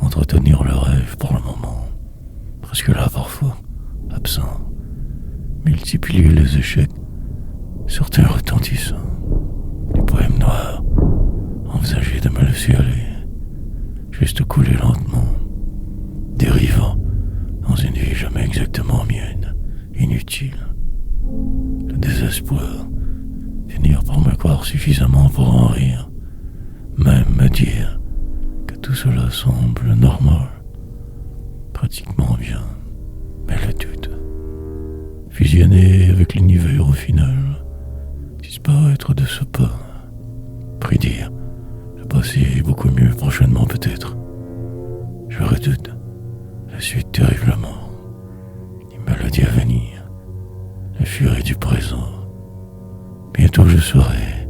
Speaker 1: Entretenir le rêve pour le moment. Presque là parfois, absent, multiplier les échecs, certains retentissants, les poèmes noirs, envisager de me laisser aller, juste couler lentement, dérivant dans une vie jamais exactement mienne, inutile. Le désespoir, finir par me croire suffisamment pour en rire, même me dire que tout cela semble normal. Pratiquement bien, mais le doute. Fusionner avec l'univers au final, disparaître de ce pas, prédire le passé est beaucoup mieux prochainement peut-être. Je redoute la suite terriblement, les mélodies à venir, la furie du présent. Bientôt je saurai,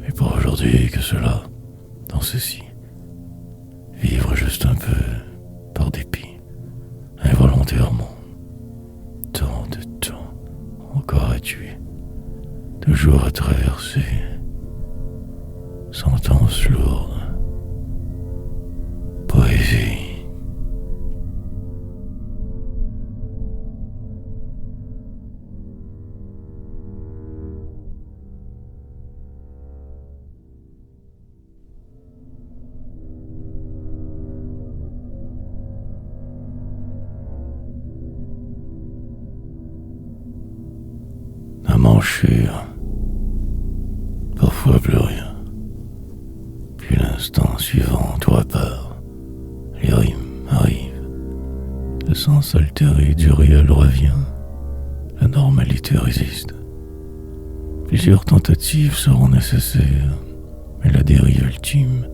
Speaker 1: mais pour aujourd'hui que cela, dans ceci, vivre juste un peu par dépit. Involontairement, tant de temps encore à tuer, de jours à traverser, sentence lourde, poésie. À m'enfuir, parfois plus rien. Puis l'instant suivant, tout repart. Les rimes arrivent. Le sens altéré du réel revient. La normalité résiste. Plusieurs tentatives seront nécessaires, mais la dérive ultime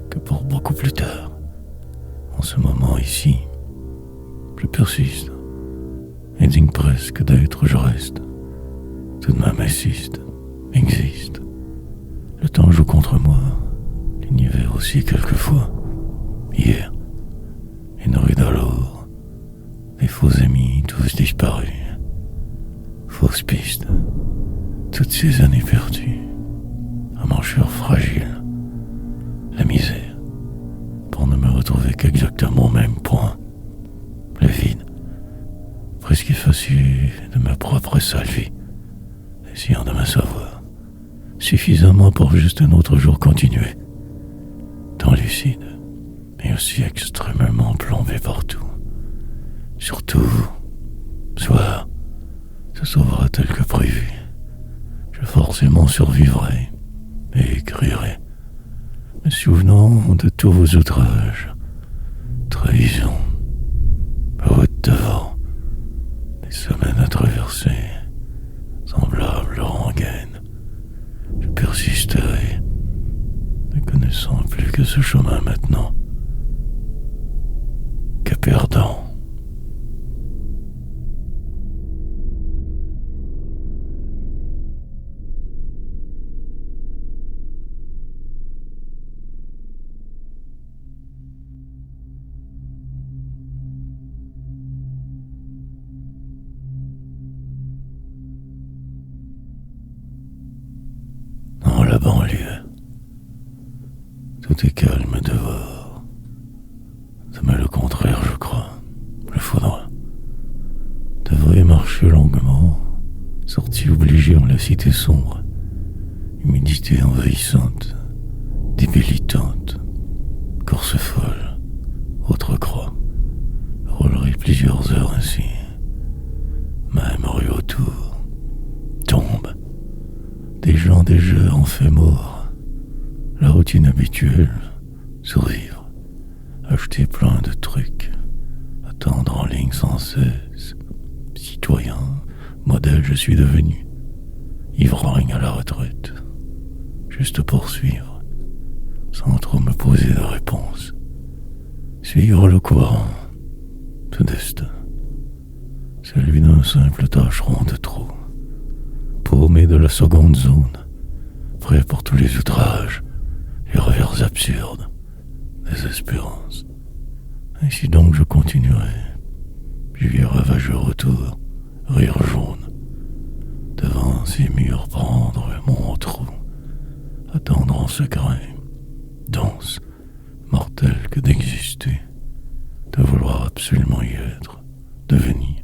Speaker 1: que pour beaucoup plus tard. En ce moment ici, je persiste. Indigne presque d'être, je reste. Tout de même existe. Le temps joue contre moi, l'univers aussi quelquefois. Hier, une rue d'alors, les faux amis tous disparus. Fausse piste, toutes ces années perdues, un mancheur fragile, la misère, pour ne me retrouver qu'exactement au même point, le vide, presque effacé de ma propre sale vie. Essayant de me savoir suffisamment pour juste un autre jour continuer, tant lucide, mais aussi extrêmement plombé partout. Surtout, soit se sauvera tel que prévu. Je forcément survivrai et écrirai, me souvenant de tous vos outrages, trahisons, route devant, des semaines à traverser, semblables rengaines, sens plus que ce chemin maintenant, que perdant. Dans la banlieue, tout est calme dehors. C'est mais le contraire, je crois. Il faudra. Devrait marcher longuement, sortie obligée en la cité sombre. Humidité envahissante, débilitante, course folle, autre croix. Roulerai plusieurs heures ainsi. Même rue autour. Tombe. Des gens des jeux en fait mort. La routine habituelle, survivre, acheter plein de trucs, attendre en ligne sans cesse. Citoyen, modèle je suis devenu, ivrogne à la retraite, juste poursuivre, sans trop me poser de réponse. Suivre le courant, ce destin, celui d'un simple tâcheron de trop, paumé de la seconde zone, prêt pour tous les outrages, les revers absurdes, désespérance. Ainsi donc je continuerai, puis ravageur autour, rire jaune, devant ces murs prendre mon trou, attendre en secret, dense, mortel que d'exister, de vouloir absolument y être, devenir,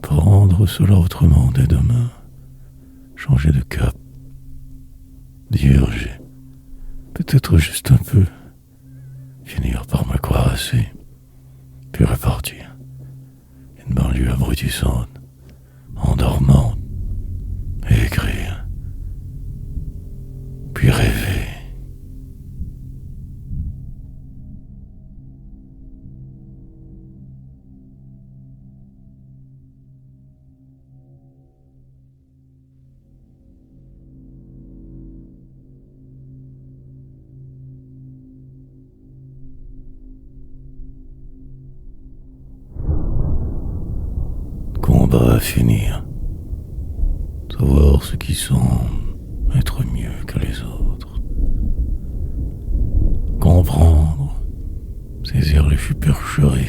Speaker 1: prendre cela autrement dès demain, changer de cap, diverger, peut-être juste un peu, finir par me croire assez, puis repartir. Une banlieue abrutissante, endormante, et écrire, puis rêver. Combat à finir. Savoir ce qui semble être mieux que les autres. Comprendre. Saisir les supercheries.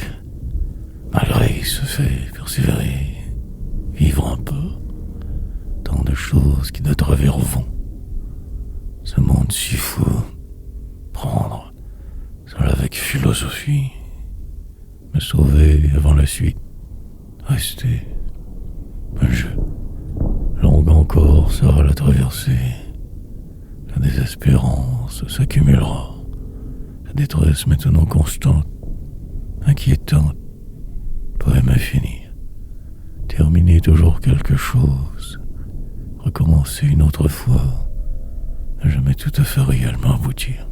Speaker 1: Malgré ce fait, persévérer. Vivre un peu. Tant de choses qui de travers vont. Ce monde si fou. Prendre. Cela avec philosophie. Me sauver avant la suite. Rester. Un jeu. Longue encore sera la traversée. La désespérance s'accumulera. La détresse maintenant constante, inquiétante. Poème à finir. Terminer toujours quelque chose. Recommencer une autre fois. Ne jamais tout à fait réellement aboutir.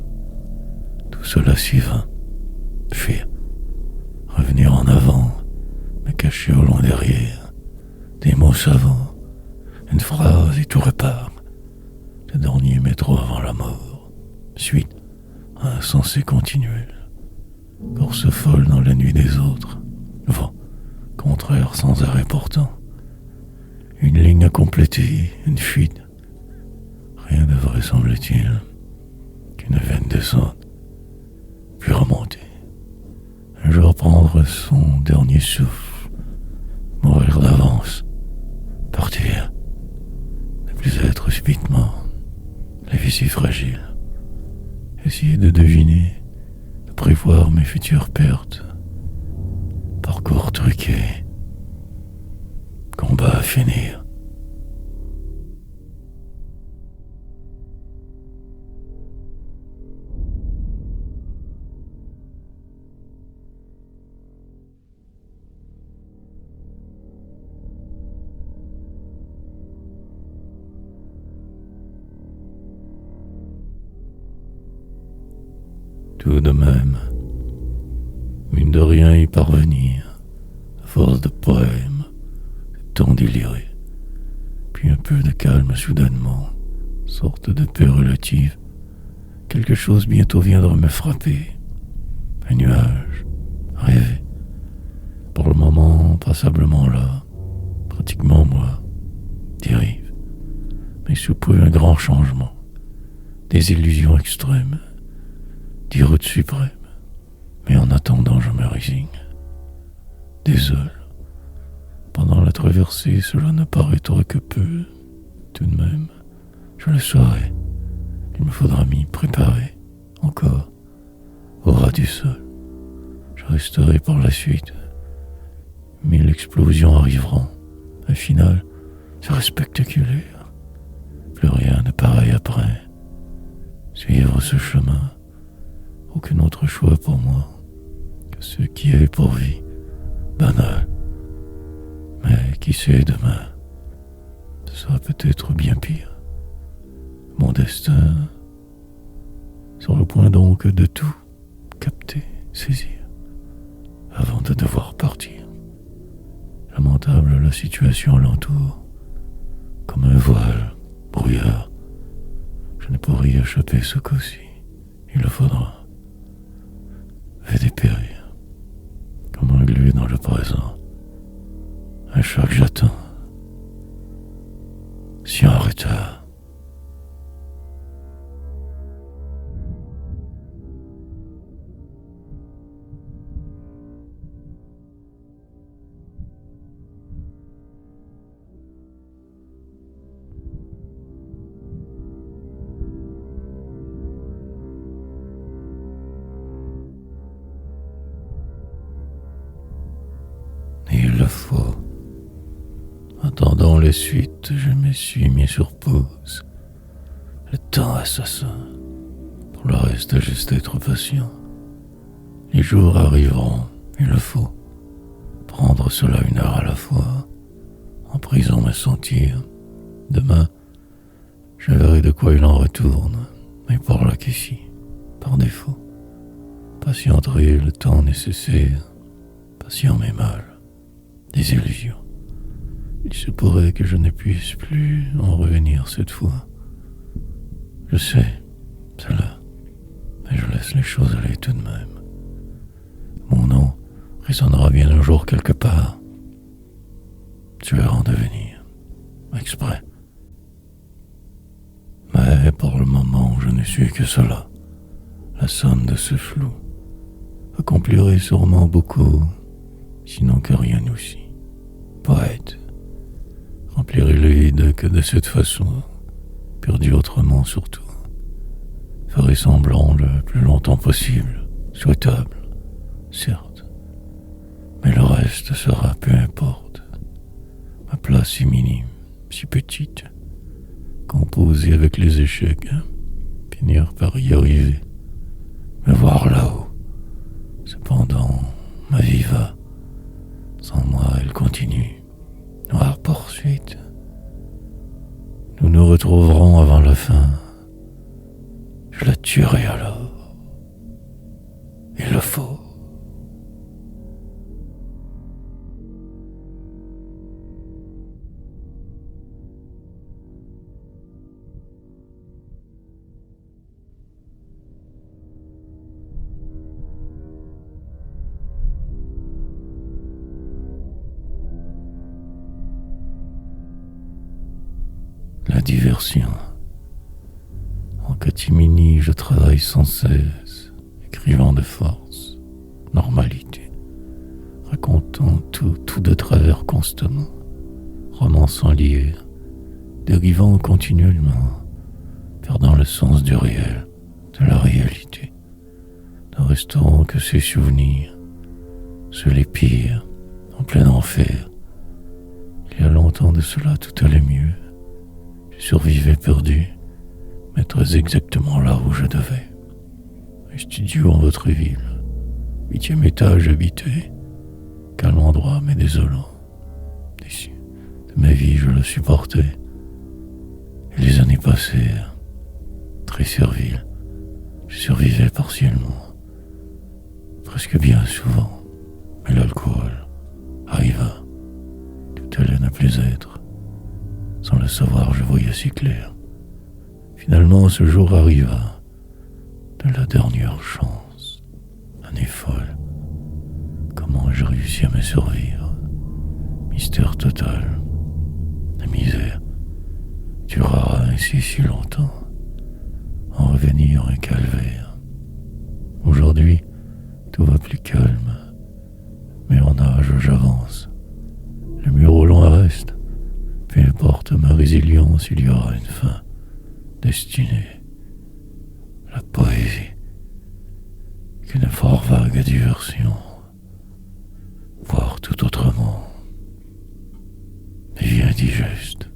Speaker 1: Tout cela si vain. Fuir. Revenir en avant. Me cacher au loin derrière. Des mots savants. Une phrase et tout repart. Le dernier métro avant la mort. Suite. Insensé continuel. Course folle dans la nuit des autres. Vent. Contraire sans arrêt pourtant. Une ligne à compléter. Une fuite. Rien ne vrai semble-t-il qu'une vaine descente. Puis remonter. Un jour prendre son dernier souffle. Mourir d'avance. Partir. Ne plus être subitement. La vie si fragile. Essayer de deviner, de prévoir mes futures pertes. Parcours truqué. Combat à finir. Tout de même, mine de rien y parvenir, à force de poèmes, de temps déliré, puis un peu de calme soudainement, sorte de paix relative, quelque chose bientôt viendra me frapper. Un nuage, rêvé. Pour le moment, passablement là, pratiquement moi, dérive. Mais sous peu un grand changement, des illusions extrêmes, des routes suprêmes. Mais en attendant, je me résigne. Désolé. Pendant la traversée, cela ne paraîtra que peu. Tout de même, je le saurai. Il me faudra m'y préparer, encore, au ras du sol. Je resterai par la suite. 1000 explosions arriveront. Un final sera spectaculaire. Plus rien de pareil après. Suivre ce chemin, aucun autre choix pour moi que ce qui est pour vie, banal. Mais qui sait demain, ce sera peut-être bien pire. Mon destin, sur le point donc de tout capter, saisir, avant de devoir partir. Lamentable la situation alentour, comme un voile, brouillard. Je ne pourrai y échapper ce coup-ci, il le faudra. Vais dépérir, comme un glué dans le présent. Un choc j'attends, si en retard. Il le faut. Attendant les suites, je me suis mis sur pause. Le temps assassin. Pour le reste, juste être patient. Les jours arriveront, il le faut. Prendre cela une heure à la fois. En prison me sentir. Demain, je verrai de quoi il en retourne. Mais pour là qu'ici, par défaut. Patienterai le temps nécessaire. Patient mais mal. Des illusions. Il se pourrait que je ne puisse plus en revenir cette fois. Je sais, cela, mais je laisse les choses aller tout de même. Mon nom résonnera bien un jour quelque part. Tueur en devenir, exprès. Mais pour le moment, je ne suis que cela. La somme de ce flou accomplirait sûrement beaucoup, sinon que rien aussi. Poète, remplirait le vide que de cette façon, perdu autrement surtout, ferait semblant le plus longtemps possible, souhaitable, certes, mais le reste sera peu importe. Ma place si minime, si petite, composée avec les échecs, finir par y arriver, me voir là-haut. Cependant, ma vie va. Sans moi, elle continue. Noire poursuite. Nous nous retrouverons avant la fin. Je la tuerai alors. Il le faut. La diversion. En catimini, je travaille sans cesse, écrivant de force, normalité, racontant tout de travers constamment, roman sans lire, dérivant continuellement, perdant le sens du réel, de la réalité, ne resteront que ces souvenirs, ceux les pires, en plein enfer. Il y a longtemps de cela, tout allait mieux. Je survivais perdu, mais très exactement là où je devais. Un studio en votre ville, 8e étage habité, calme endroit mais désolant. Déçu de ma vie, je le supportais. Et les années passèrent, très servile. Je survivais partiellement, presque bien souvent, mais l'alcool arriva. Tout allait ne plus être. Sans le savoir, je voyais si clair. Finalement, ce jour arriva. de la dernière chance. Année folle. Comment ai-je réussi à me survivre? Mystère total. La misère durera ainsi si longtemps. En revenir un calvaire. Aujourd'hui, tout va plus calme. Mais en âge, j'avance. Le mur roulant reste. Peu importe ma résilience, il y aura une fin. Destinée. La poésie. Qu'une fort vague diversion. Voir tout autrement. Vie indigeste.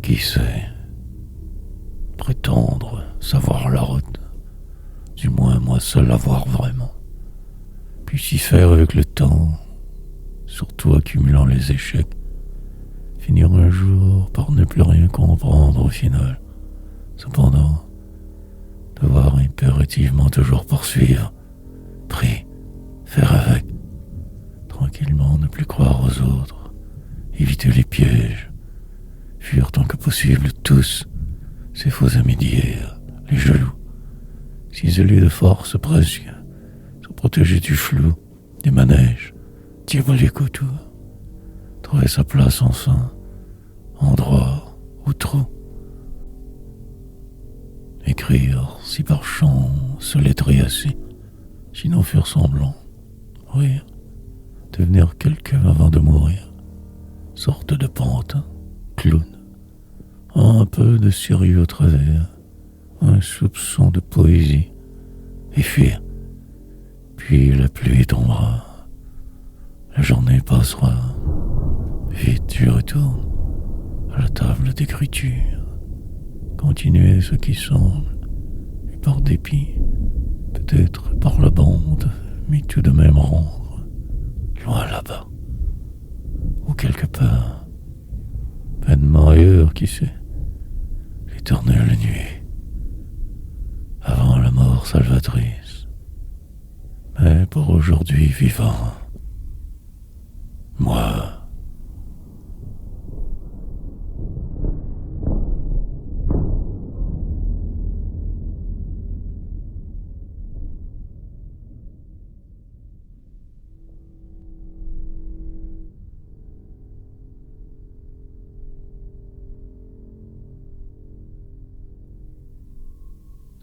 Speaker 1: Qui sait? Prétendre savoir la route, du moins moi seul la voir vraiment, puis s'y faire avec le temps, surtout accumulant les échecs, finir un jour par ne plus rien comprendre au final. Cependant, devoir impérativement toujours poursuivre, prier, faire avec, tranquillement ne plus croire aux autres, éviter les pièges, fuir tant que possible tous ces faux amis d'hier, les jaloux, ciselés de force presque, se protéger du flou, des manèges, diaboliques autour, trouver sa place enfin, endroit ou trou. Écrire, si par chance, lettrer assez, sinon faire semblant, rire, devenir quelqu'un avant de mourir, sorte de pantin, clown, un peu de sérieux au travers, un soupçon de poésie, et fuir. Puis la pluie tombera, la journée passera, vite je retourne à la table d'écriture, continuer ce qui semble, et par dépit, peut-être par la bande, mais tout de même rendre, loin là-bas, ou quelque part, pleinement ailleurs, qui sait, l'éternelle nuit, avant la mort salvatrice. Mais pour aujourd'hui vivant, moi,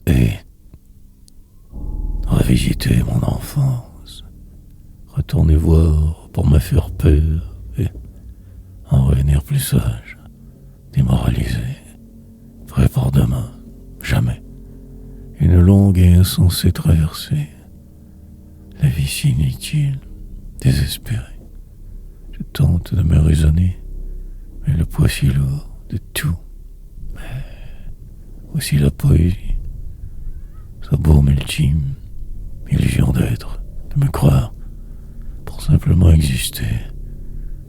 Speaker 1: et revisiter mon enfance, retourner voir pour me faire peur et en revenir plus sage, démoralisé, prêt pour demain, jamais. Une longue et insensée traversée, la vie si inutile, désespérée. Je tente de me raisonner, mais le poids si lourd de tout, mais aussi la poésie, sa baume ultime, illusion d'être, de me croire, pour simplement exister,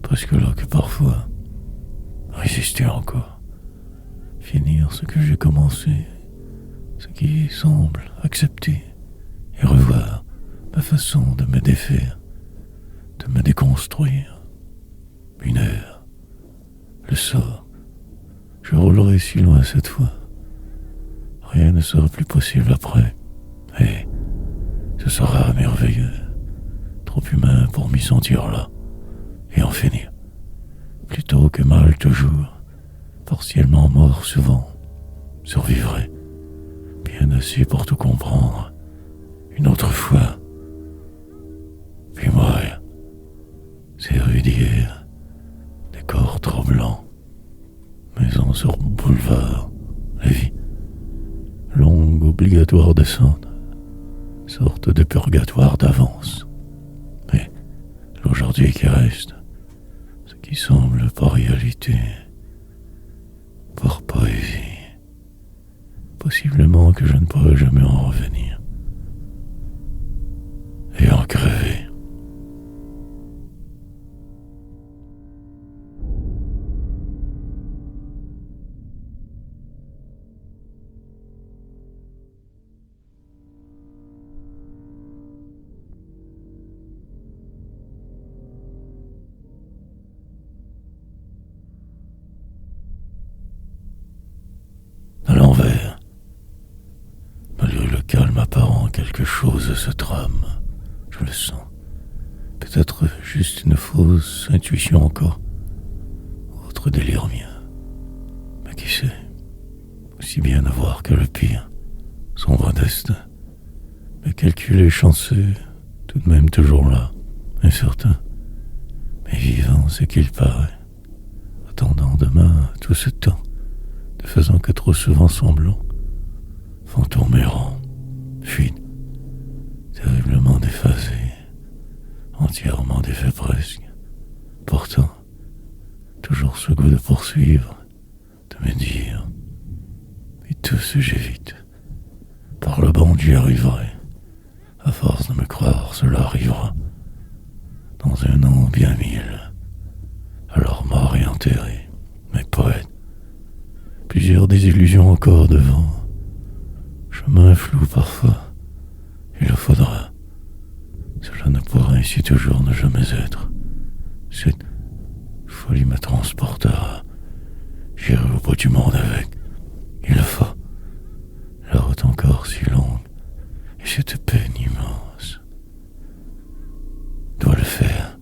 Speaker 1: presque là que parfois, résister encore, finir ce que j'ai commencé, ce qui semble accepter, et revoir ma façon de me défaire, de me déconstruire. Une heure, le sort, je roulerai si loin cette fois, rien ne sera plus possible après, et ce sera merveilleux, trop humain pour m'y sentir là, et en finir, plutôt que mal toujours, partiellement mort souvent, survivrai, bien assez pour tout comprendre, une autre fois, puis mourir, ces rues d'hier, des corps trop blancs, maisons sur boulevard, la vie, longue obligatoire descente, sorte de purgatoire d'avance. Mais l'aujourd'hui qui reste, ce qui semble par réalité, par poésie, possiblement que je ne pourrai jamais en revenir, et en crever. quelque chose se trame. Je le sens. Peut-être juste une fausse intuition encore. Autre délire mien. Mais qui sait? Aussi bien avoir que le pire. Sombre destin. Mais calculé chanceux, tout de même toujours là. Incertain. Mais vivant, c'est qu'il paraît. Attendant demain tout ce temps, ne faisant que trop souvent semblant. Fantôme errant, fuite, terriblement déphasé, entièrement défait presque. Pourtant, toujours ce goût de poursuivre, de me dire, et tout ce j'évite. Par le bon Dieu arriverai, à force de me croire cela arrivera. Dans un an bien mille, alors mort et enterré, mes poètes, plusieurs désillusions encore devant. Chemin flou parfois, il le faudra. Cela ne pourra ainsi toujours ne jamais être. Cette folie me transportera. J'irai au bout du monde avec. Il le faut. La route encore si longue, et cette peine immense. Dois le faire.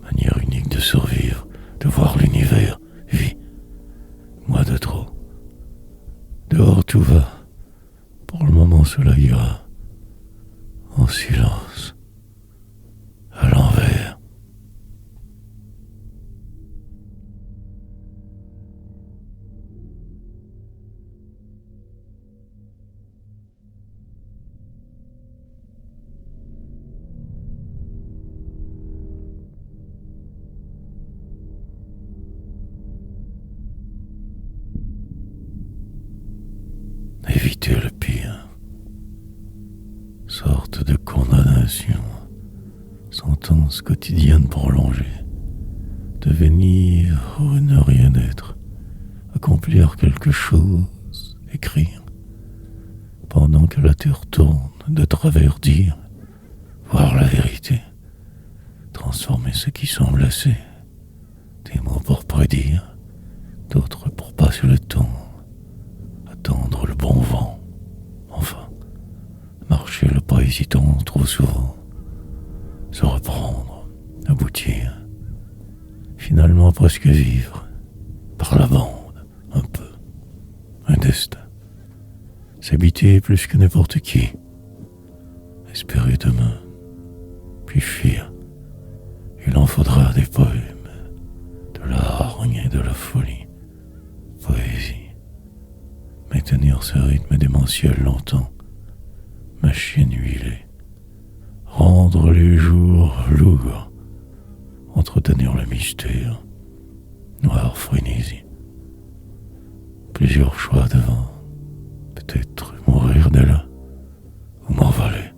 Speaker 1: Manière unique de survivre, de voir l'univers, vie. Moi de trop. Dehors tout va. Pour le moment cela ira. En silence. À l'envers. Éviter le pire. Sorte de condamnation. Sentence quotidienne prolongée. Devenir ou ne rien être. Accomplir quelque chose. Écrire. Pendant que la terre tourne, de travers dire. Voir la vérité. Transformer ce qui semble assez. Des mots pour prédire. D'autres pour passer le temps. Attendre le bon vent. Enfin, marcher le pas hésitant trop souvent. Se reprendre, aboutir. Finalement presque vivre. Par la bande, un peu. Un destin. S'habiter plus que n'importe qui. Espérer demain. Puis fuir. Il en faudra des poèmes. De la hargne et de la folie. Poésie. Mais tenir ce rythme démentiel longtemps, machine huilée, rendre les jours lourds, entretenir le mystère, noire frénésie. Plusieurs choix devant, peut-être mourir de là, ou m'envoler,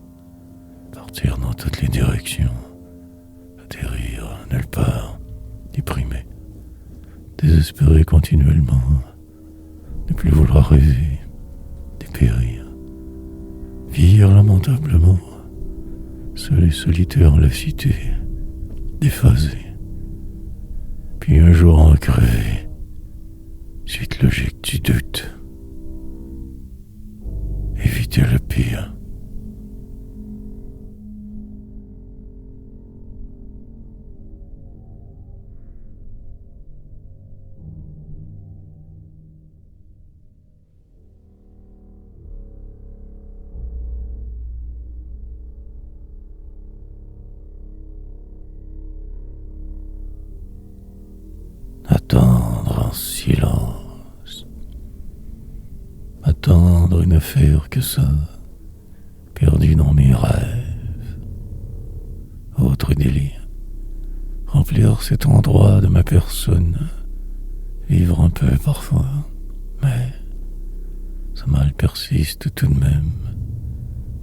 Speaker 1: partir dans toutes les directions, atterrir nulle part, déprimé, désespéré continuellement. Ne plus vouloir rêver, dépérir, vieillir lamentablement, seul et solitaire en la cité, déphasé, puis un jour en crever, suite logique du doute, éviter le pire. Attendre en silence. Attendre et ne faire que ça. Perdu dans mes rêves. Autre délire. Remplir cet endroit de ma personne. Vivre un peu parfois. Mais ce mal persiste tout de même.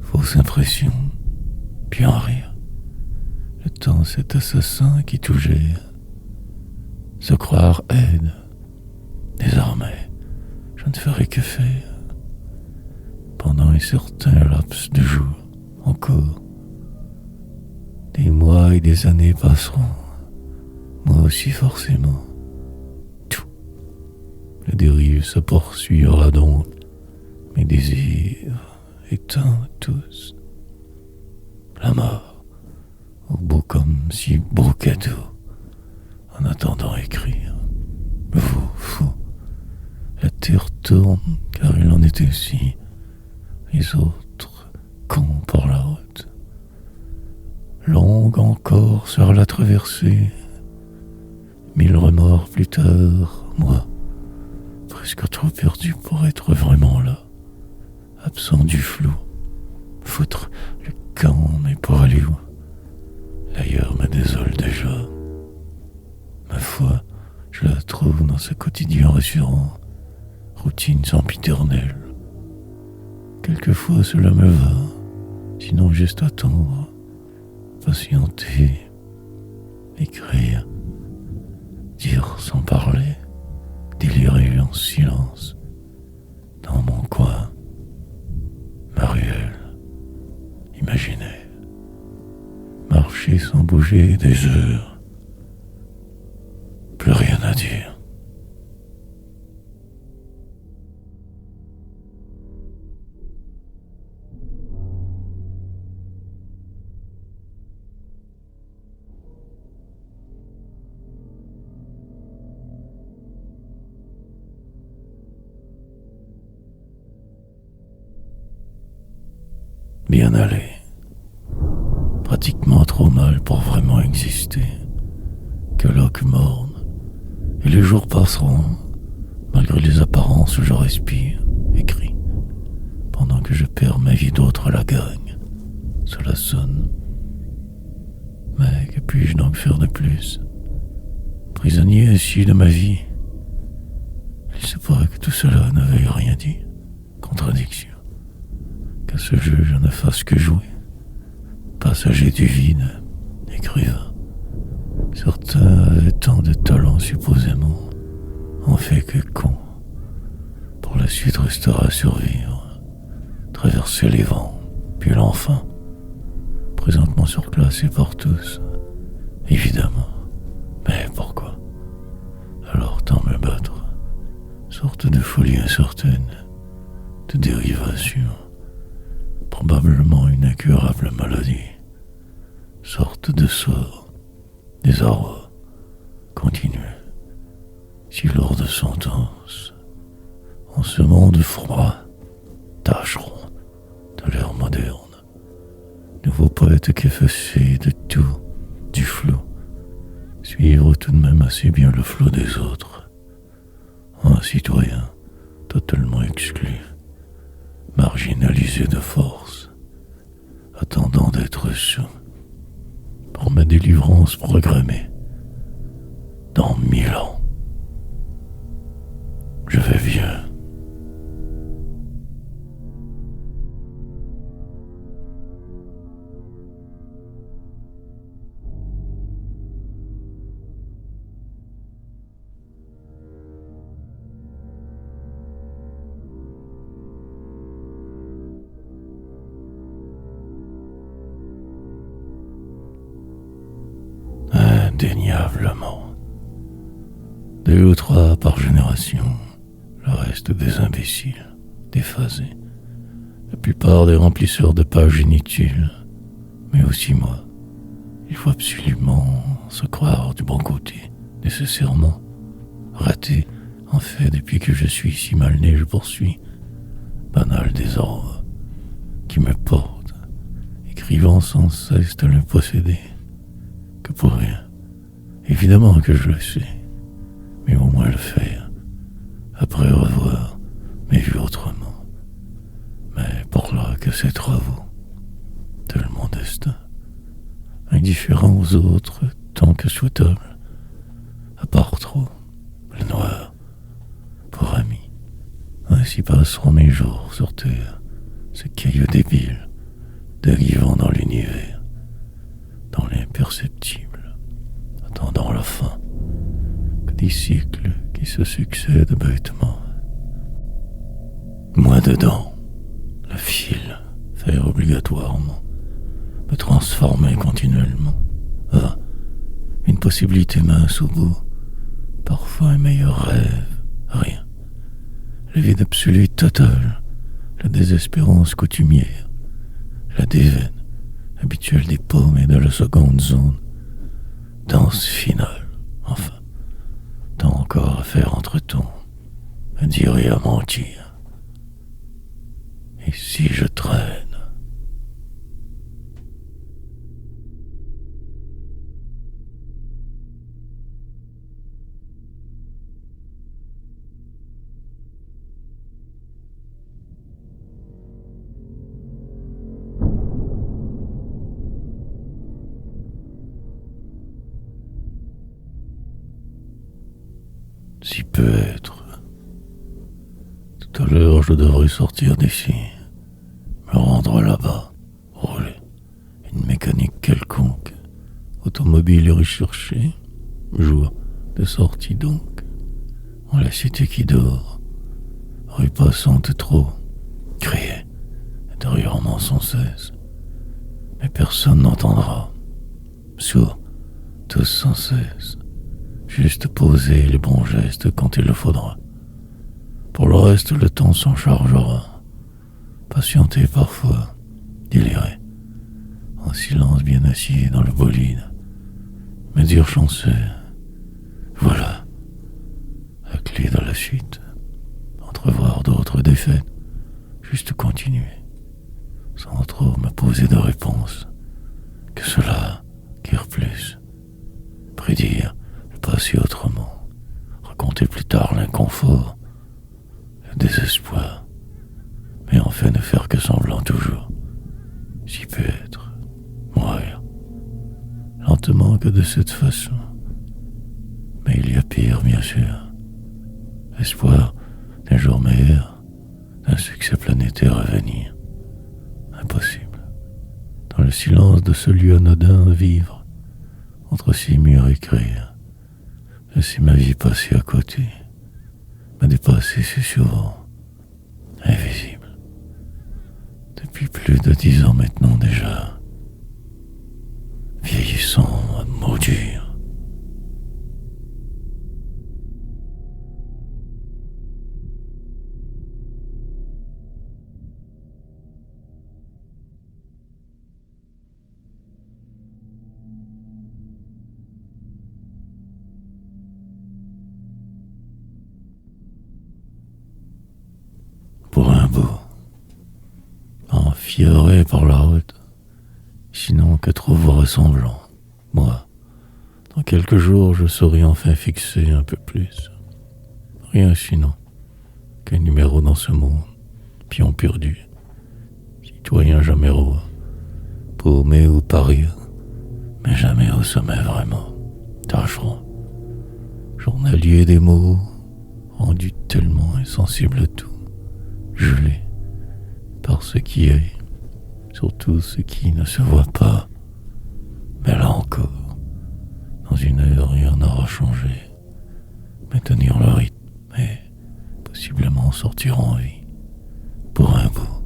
Speaker 1: Fausse impression. Puis en rire. Le temps cet assassin qui tout gère. Se croire aide. Désormais, je ne ferai que faire. Pendant un certain laps de jours, encore. Des mois et des années passeront. Moi aussi forcément. Tout. La dérive se poursuivra donc. Mes désirs éteints tous. La mort, au beau comme si beau cadeau, en attendant écrire. Vous, fou, la terre tourne, car il en est ainsi. Les autres, cons pour la route. Longue encore sera la traversée. 1000 remords plus tard, moi, presque trop perdu pour être vraiment là, absent du flou. Foutre le camp, mais pour aller où? L'ailleurs me désole déjà. Ma foi, je la trouve dans ce quotidien rassurant, routine sempiternelle. Quelquefois cela me va, sinon juste attendre, patienter, écrire, dire sans parler, délirer en silence, dans mon coin, ma ruelle, imaginaire, marcher sans bouger des heures, plus rien à dire. Bien allé, pratiquement trop mal pour vraiment exister, que l'oque morne, et les jours passeront, malgré les apparences je respire, écris, pendant que je perds ma vie d'autre la gagne, cela sonne. Mais que puis-je donc faire de plus? Prisonnier ainsi de ma vie, il se pourrait que tout cela ne veuille rien dire, contradiction. Que ce jeu je ne fasse que jouer, passager du vide, écrivain. Certains avaient tant de talent supposément, en fait que con. Pour la suite restera à survivre, traverser les vents, puis l'enfant, présentement surclassé par tous, évidemment. Mais pourquoi? Alors tant me battre, sorte de folie incertaine, de dérivation. Probablement une incurable maladie, sorte de sort, désarroi, continu, si lourde sentence, en ce monde froid, tâcheront de l'ère moderne, nouveau poète qu'effacé de tout, du flou, suivre tout de même assez bien le flot des autres, un citoyen totalement exclu, marginalisé de force, attendant d'être sous, pour ma délivrance programmée, dans 1000 ans. Je vais bien. Indéniablement. 2 ou 3 par génération, le reste des imbéciles, déphasés, la plupart des remplisseurs de pages inutiles, mais aussi moi. Il faut absolument se croire du bon côté, nécessairement. Raté, en fait, depuis que je suis si mal né, je poursuis. Banal désordre, qui me porte, écrivant sans cesse de le posséder, que pour rien. Évidemment que je le sais, mais au moins le faire, après revoir mes vues autrement. Mais pour là que ces travaux, tel mon destin, indifférent aux autres tant que souhaitable, à part trop, le noir, pour ami, ainsi passeront mes jours sur terre, ce caillou débile, dérivant dans l'univers, dans l'imperceptible, attendant la fin, que des cycles qui se succèdent bêtement. Moi dedans, le fil, faire obligatoirement, me transformer continuellement. Ah, une possibilité mince au bout, parfois un meilleur rêve, rien. Le vide absolu total, la désespérance coutumière, la déveine habituelle des pommes et de la seconde zone, danse finale, enfin, tant encore à faire entre temps, à dire et à mentir. Et si je traîne? Si peut être. Tout à l'heure, je devrais sortir d'ici, me rendre là-bas, rouler une mécanique quelconque, automobile et recherchée, jour de sortie donc, en la cité qui dort, rue passante trop, crier intérieurement sans cesse, mais personne n'entendra, sourd, tous sans cesse. Juste poser les bons gestes quand il le faudra. Pour le reste, le temps s'en chargera. Patienter parfois, délirer, en silence bien assis dans le bolide. Mais dire chanceux, voilà, la clé de la suite. Entrevoir d'autres défaites, juste continuer, sans trop me poser de réponse. Que cela, guère plus. Prédire, passer autrement, raconter plus tard l'inconfort, le désespoir, mais enfin ne faire que semblant toujours, si peut être, mourir, lentement que de cette façon. Mais il y a pire, bien sûr, espoir d'un jour meilleur, d'un succès planétaire à venir, impossible, dans le silence de ce lieu anodin vivre, entre six murs écrire. Laisser ma vie passer à côté, me dépasser si souvent, invisible. Depuis plus de 10 ans maintenant déjà, vieillissant à maudire. Pour un bout, enfiévré par la route, sinon que trop ressemblant. Moi, dans quelques jours, je saurai enfin fixer un peu plus. Rien sinon qu'un numéro dans ce monde, pion perdu, citoyen jamais roi, paumé ou paria, mais jamais au sommet vraiment, tâcheron, journalier des mots, rendu tellement insensible à tout. Gelé par ce qui est, surtout ce qui ne se voit pas. Mais là encore, dans une heure, rien n'aura changé. Maintenir le rythme et possiblement sortir en vie. Pour un bout.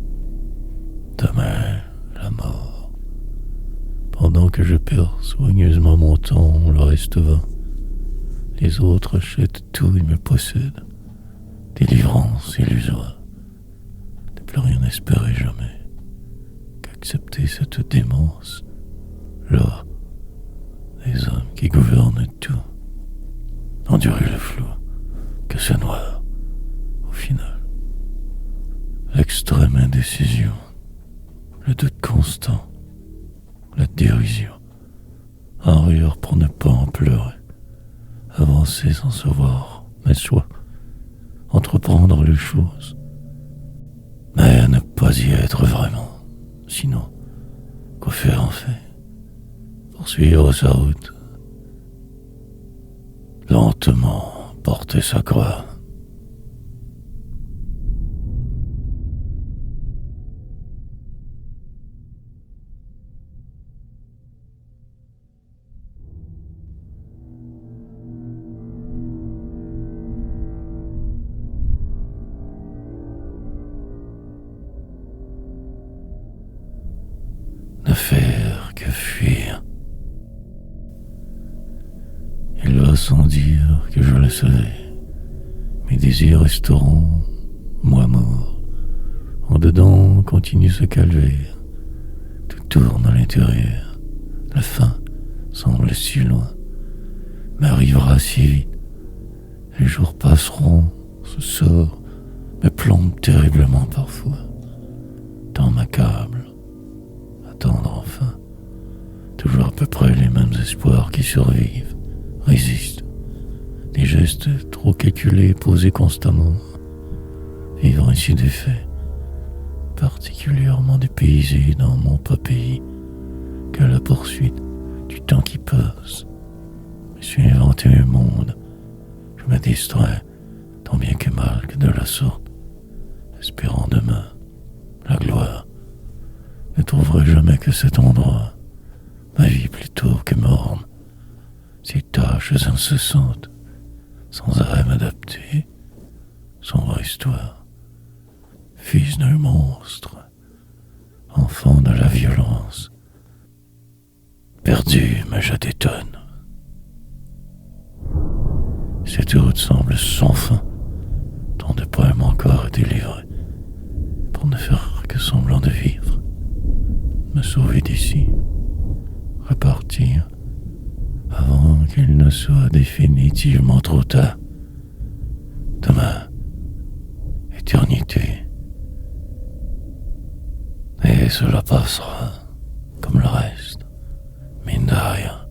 Speaker 1: Demain, la mort. Pendant que je perds soigneusement mon temps, le reste va. Les autres achètent tout et me possèdent. Délivrance illusoire. Plus rien espérer jamais qu'accepter cette démence, là, des hommes qui gouvernent tout, endurer le flou, que c'est noir, au final, l'extrême indécision, le doute constant, la dérision, en rire pour ne pas en pleurer, avancer sans se voir, mais soit entreprendre les choses, mais ne pas y être vraiment. Sinon, quoi faire en fait? Poursuivre sa route. Lentement porter sa croix. Ne faire que fuir. Il va sans dire que je le savais. Mes désirs resteront, moi mort, En dedans, continue ce calvaire. Tout tourne à l'intérieur. La fin semble si loin, mais arrivera si vite. Les jours passeront, ce sort me plombe terriblement parfois. Tant m'accable. Attendre enfin. Toujours à peu près les mêmes espoirs qui survivent, résistent. Des gestes trop calculés, posés constamment. Vivre ainsi des faits, particulièrement dépaysé dans mon pas pays, que la poursuite du temps qui passe. Me suis inventé un monde, je me distrais, tant bien que mal que de la sorte, espérant demain la gloire. Ne trouverai jamais que cet endroit, ma vie plutôt que morne, ces tâches incessantes, sans arrêt m'adapter, sombre histoire, fils d'un monstre, enfant de la violence, perdu mais je détonne. Cette route semble sans fin, tant de poèmes encore à délivrer, pour ne faire que semblant de vivre, me sauver d'ici, repartir, avant qu'il ne soit définitivement trop tard. Demain, éternité, et cela passera comme le reste, mine de rien.